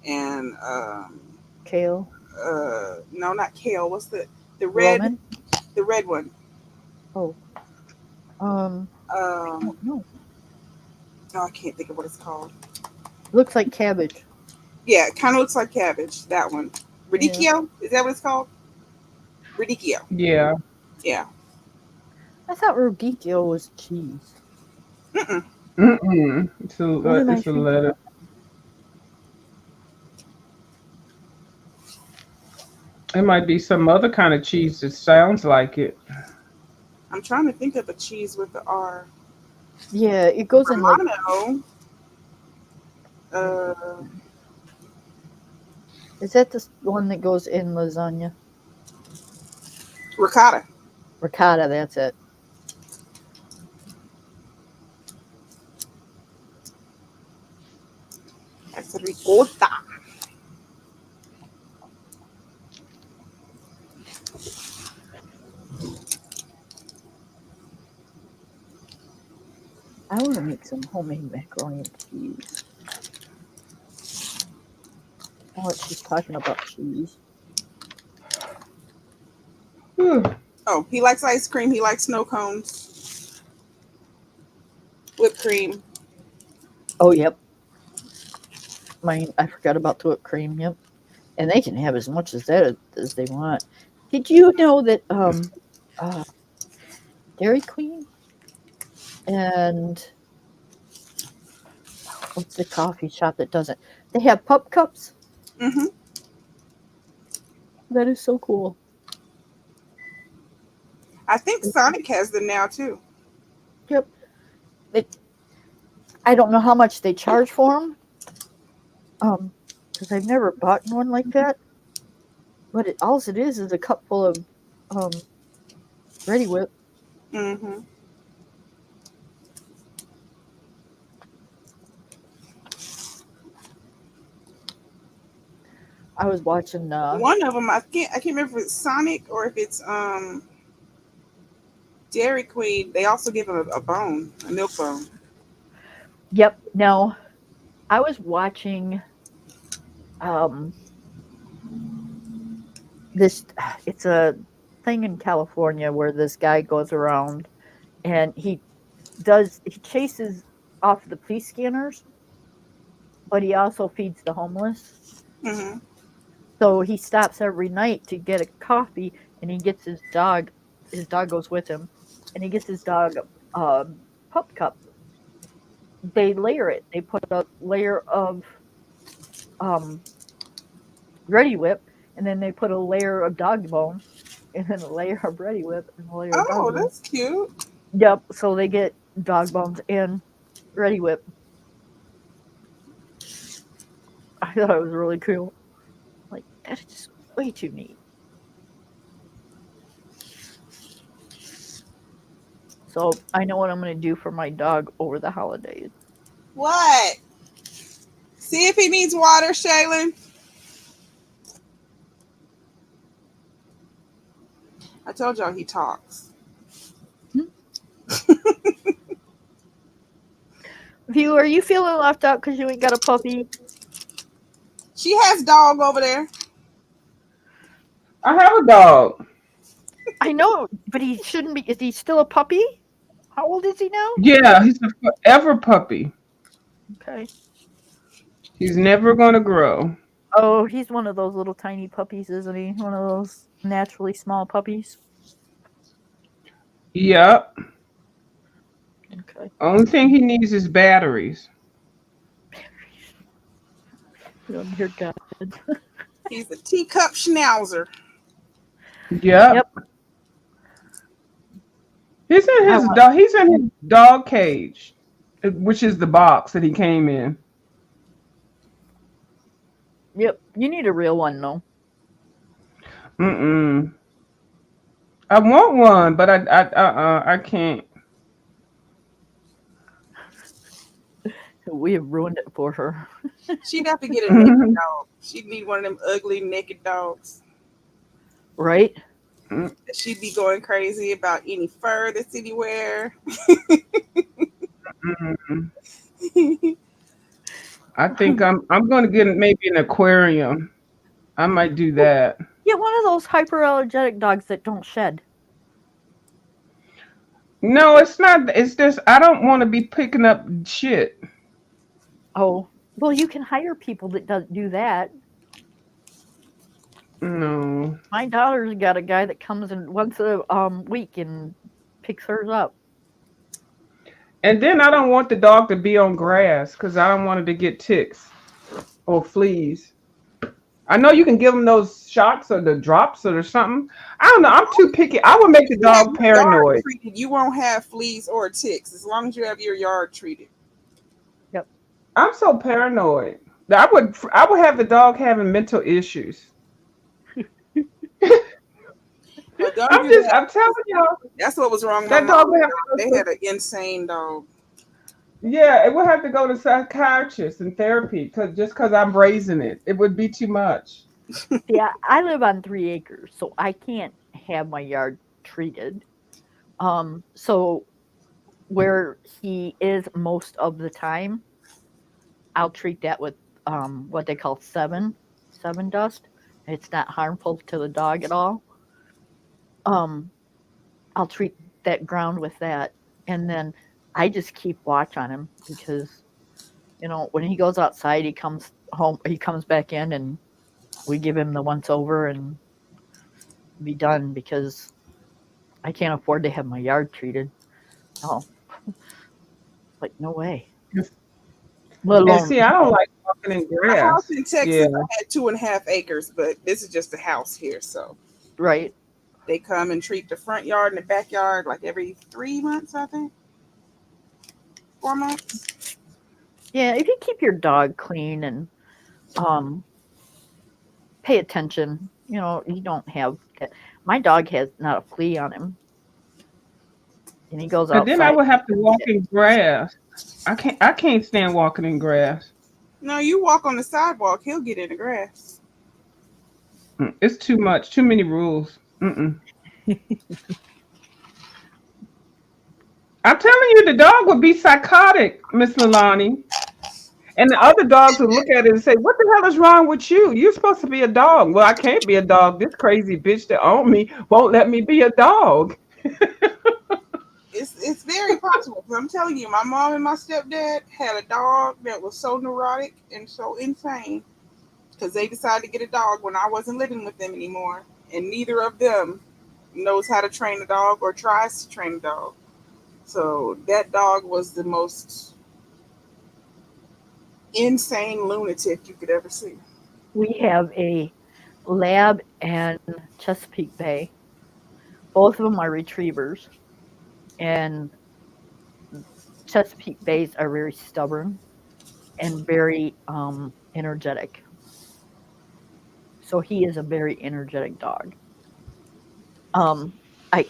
and Kale, no, not kale. What's the red roman. the red one? Oh, I Um, don't know. oh, I can't think of what it's called. Looks like cabbage. Yeah, it kind of looks like cabbage. That one, Yeah. radicchio. Is that what it's called? Radicchio. yeah. Yeah. I thought radicchio was cheese. Mm-mm. Mm-mm. What am I It's a thinking? letter. It might be some other kind of cheese that sounds like it. I'm trying to think of a cheese with the R. Yeah, it goes in like Romano. Uh, is that the one that goes in lasagna? ricotta. Ricotta, that's it. That's ricotta. I want to make some homemade macaroni and cheese. Oh, she's talking about cheese. Whew. Oh, he likes ice cream. He likes snow cones, whipped cream. Oh, yep. I forgot about the whipped cream. Yep. And they can have as much as that as they want. Did you know that uh, Dairy Queen and what's the coffee shop that does it? They have pup cups. Hmm. That is so cool. I think Sonic has them now too. Yep. It, I don't know how much they charge for them. Because I've never bought one like that. But all it is a cup full of Ready Whip. Hmm. I was watching. One of them, I can't remember if it's Sonic or if it's Dairy Queen. They also give them a bone, a milk bone. Yep. No, I was watching um this. It's a thing in California where this guy goes around and he chases off the police scanners, but he also feeds the homeless. Hmm. So he stops every night to get a coffee, and he gets his dog. His dog goes with him, and he gets his dog a pup cup. They layer it. They put a layer of um, Ready Whip, and then they put a layer of dog bone, and then a layer of Ready Whip, and a layer of dog Oh, bone. that's cute. Yep. So they get dog bones and Ready Whip. I thought it was really cool. Like, that is just way too neat. So I know what I'm going to do for my dog over the holidays. What? See if he needs water, Shaylin. I told y'all he talks. View, are you feeling left out because you ain't got a puppy? She has dog over there. I have a dog. I know, but he shouldn't be. Is he still a puppy? How old is he now? Yeah, he's a forever puppy. Okay. He's never gonna grow. Oh, he's one of those little tiny puppies, isn't he? One of those naturally small puppies. Yep. Okay. Only thing he needs is batteries. You're good. He's a teacup schnauzer. Yep. Yep. He's in I his want. dog. He's in his dog cage, which is the box that he came in. Yep. You need a real one, though. Mm-mm. I want one, but I can't. We have ruined it for her. She'd have to get a naked dog. She'd need one of them ugly naked dogs. Right? She'd be going crazy about any fur that's anywhere. Mm-mm. I think I'm going to get maybe an aquarium. I might do that. Get one of those hyperallergenic dogs that don't shed. No, it's not. It's just I don't want to be picking up shit. Oh, well, you can hire people that do that. No. My daughter's got a guy that comes in once a week and picks hers up. And then I don't want the dog to be on grass because I don't want it to get ticks or fleas. I know you can give them those shots or the drops or something. I don't know. I'm too picky. I would make the You have dog your yard paranoid. treated, you won't have fleas or ticks as long as you have your yard treated. Yep. I'm so paranoid. I would have the dog having mental issues. Well, don't do that. I'm telling y'all That's what was wrong with my that dog mom. would have They to had an insane dog. yeah, it would have to go to psychiatrist and therapy because I'm raising it. It would be too much. Yeah, I live on 3 acres, so I can't have my yard treated. So where he is most of the time, I'll treat that with what they call seven dust. It's not harmful to the dog at all. Um, I'll treat that ground with that, and then I just keep watch on him because when he goes outside, he comes home, he comes back in, and we give him the once over and be done because I can't afford to have my yard treated. Oh, like no way. Let And alone see, I don't like walking in My house grass. in Yeah. Texas, I had 2.5 acres, but this is just a house here. So right. they come and treat the front yard and the backyard like every 3 months, I think. 4 months. Yeah, if you keep your dog clean and um pay attention, you don't have that. My dog has not a flea on him, and he goes And then I outside. would have to walk in grass. I can't stand walking in grass. No, you walk on the sidewalk, he'll get in the grass. It's too much. Too many rules. Mm-mm. I'm telling you, the dog would be psychotic, Miss Milani. And the other dogs would look at it and say, "What the hell is wrong with you? You're supposed to be a dog." Well, I can't be a dog. This crazy bitch that owned me won't let me be a dog. It's very possible. 'Cause I'm telling you, my mom and my stepdad had a dog that was so neurotic and so insane because they decided to get a dog when I wasn't living with them anymore, and neither of them knows how to train a dog or tries to train a dog. So that dog was the most insane lunatic you could ever see. We have a lab and Chesapeake Bay. Both of them are retrievers, and Chesapeake Bays are very stubborn and very energetic. So he is a very energetic dog. Um, I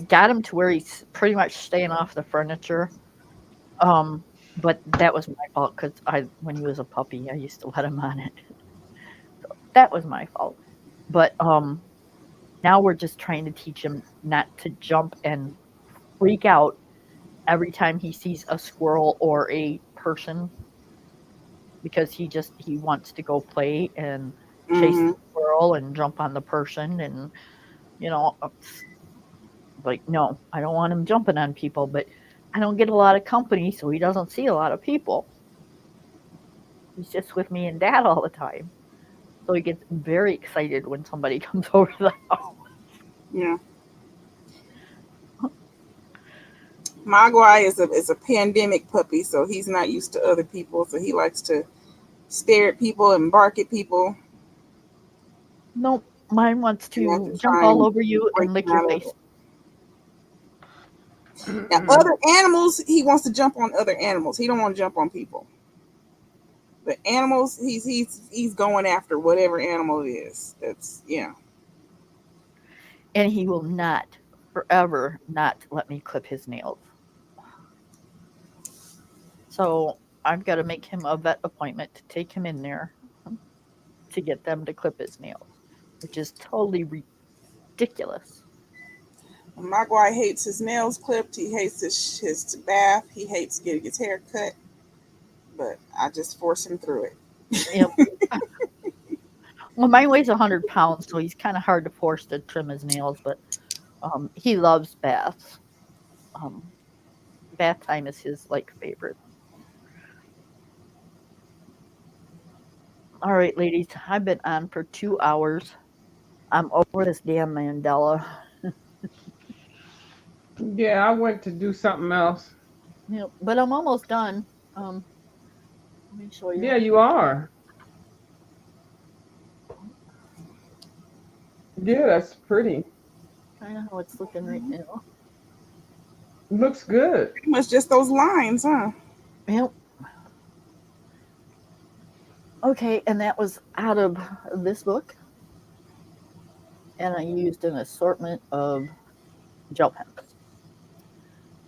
got him to where he's pretty much staying off the furniture. Um, but that was my fault because when he was a puppy, I used to let him on it. That was my fault. But now we're just trying to teach him not to jump and freak out every time he sees a squirrel or a person because he wants to go play and chase Mm-hmm. the squirrel and jump on the person and you know like no, I don't want him jumping on people, but I don't get a lot of company, so he doesn't see a lot of people. He's just with me and dad all the time. So he gets very excited when somebody comes over the house. Yeah. Mogwai is a pandemic puppy, so he's not used to other people. So he likes to stare at people and bark at people. Nope, mine wants And have to to jump try all and over you break and him lick your out of face. it. Now, other animals, he wants to jump on other animals. He don't want to jump on people. But animals, he's going after whatever animal it is. That's yeah. And he will not, forever, not let me clip his nails. So I've got to make him a vet appointment to take him in there to get them to clip his nails, which is totally ridiculous. Mogwai hates his nails clipped. He hates his bath. He hates getting his hair cut. But I just force him through it. You know, well, mine weighs 100 pounds, so he's kind of hard to force to trim his nails, but he loves baths. Um, bath time is his like favorite. All right, ladies, I've been on for 2 hours. I'm over this damn mandala. Yeah, I went to do something else. But I'm almost done. Um, Let me show you Yeah, you are. Yeah, that's pretty. kind of how it's looking right now. Looks good. Pretty much just those lines, huh? Yep. Okay, and that was out of this book, and I used an assortment of gel pens.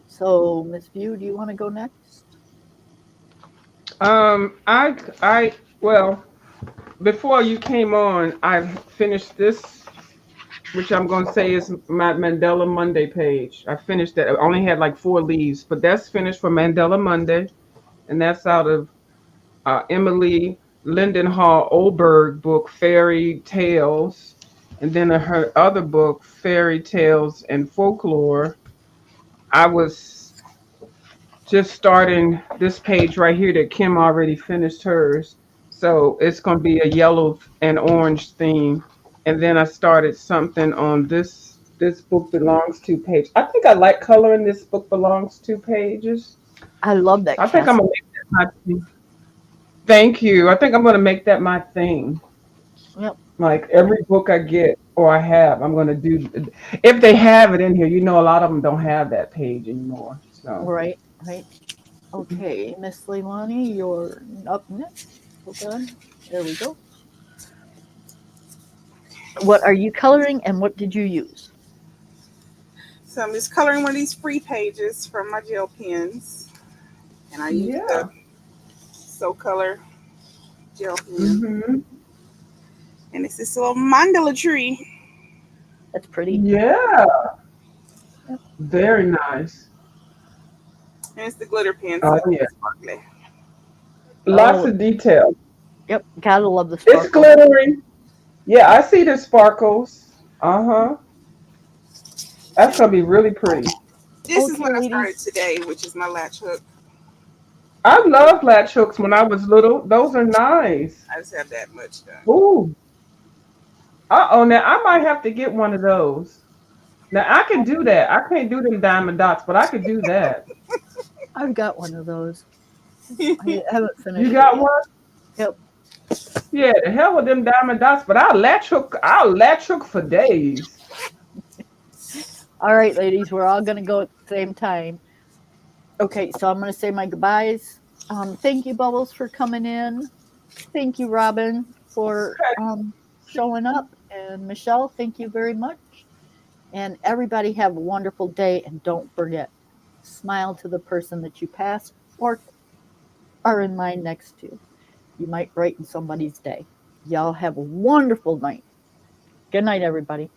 So, Miss View, do you want to go next? I well, before you came on, I finished this, which I'm going to say is my Mandela Monday page. I finished that. I only had like 4 leaves, but that's finished for Mandela Monday, and that's out of Emily Lindenhall Oberg book, Fairy Tales, and then her other book, Fairy Tales and Folklore. I was just starting this page right here that Kim already finished hers. So it's going to be a yellow and orange theme. And then I started something on this book belongs to page. I think I like coloring this book belongs to pages. I love that I think I'm castle. gonna make that my thing. Thank you. I think I'm gonna make that my thing. Yep. Like every book I get or I have, I'm gonna do. If they have it in here, a lot of them don't have that page anymore. So. Right. Right. Okay, Miss Leilani, you're up next. Hold on. There we go. What are you coloring, and what did you use? So I'm just coloring one of these free pages from my gel pens. And I use the Yeah. So Color gel pen. Hmm. And it's this little mandala tree. That's pretty. Yeah. Yep. Very nice. And it's the glitter pen, so Oh it's yeah. sparkly. Lots Oh, of detail. yep. Gotta love the It's sparkle. glittery. Yeah, I see the sparkles. Uh huh. That's gonna be really pretty. This is Okay, what I started ladies. today, which is my latch hook. I love latch hooks when I was little. Those are nice. I just have that much done. Ooh. Oh, now I might have to get one of those. Now I can do that. I can't do them diamond dots, but I could do that. I've got one of those. I haven't You finished it got yet. one? Yep. Yeah, the hell with them diamond dots, but I'll latch hook for days. All right, ladies, we're all gonna go at the same time. Okay, so I'm gonna say my goodbyes. Thank you, Bubbles, for coming in. Thank you, Robin, for showing up. And Michelle, thank you very much. And everybody have a wonderful day. And don't forget, smile to the person that you pass or are in line next to. You might brighten somebody's day. Y'all have a wonderful night. Good night, everybody.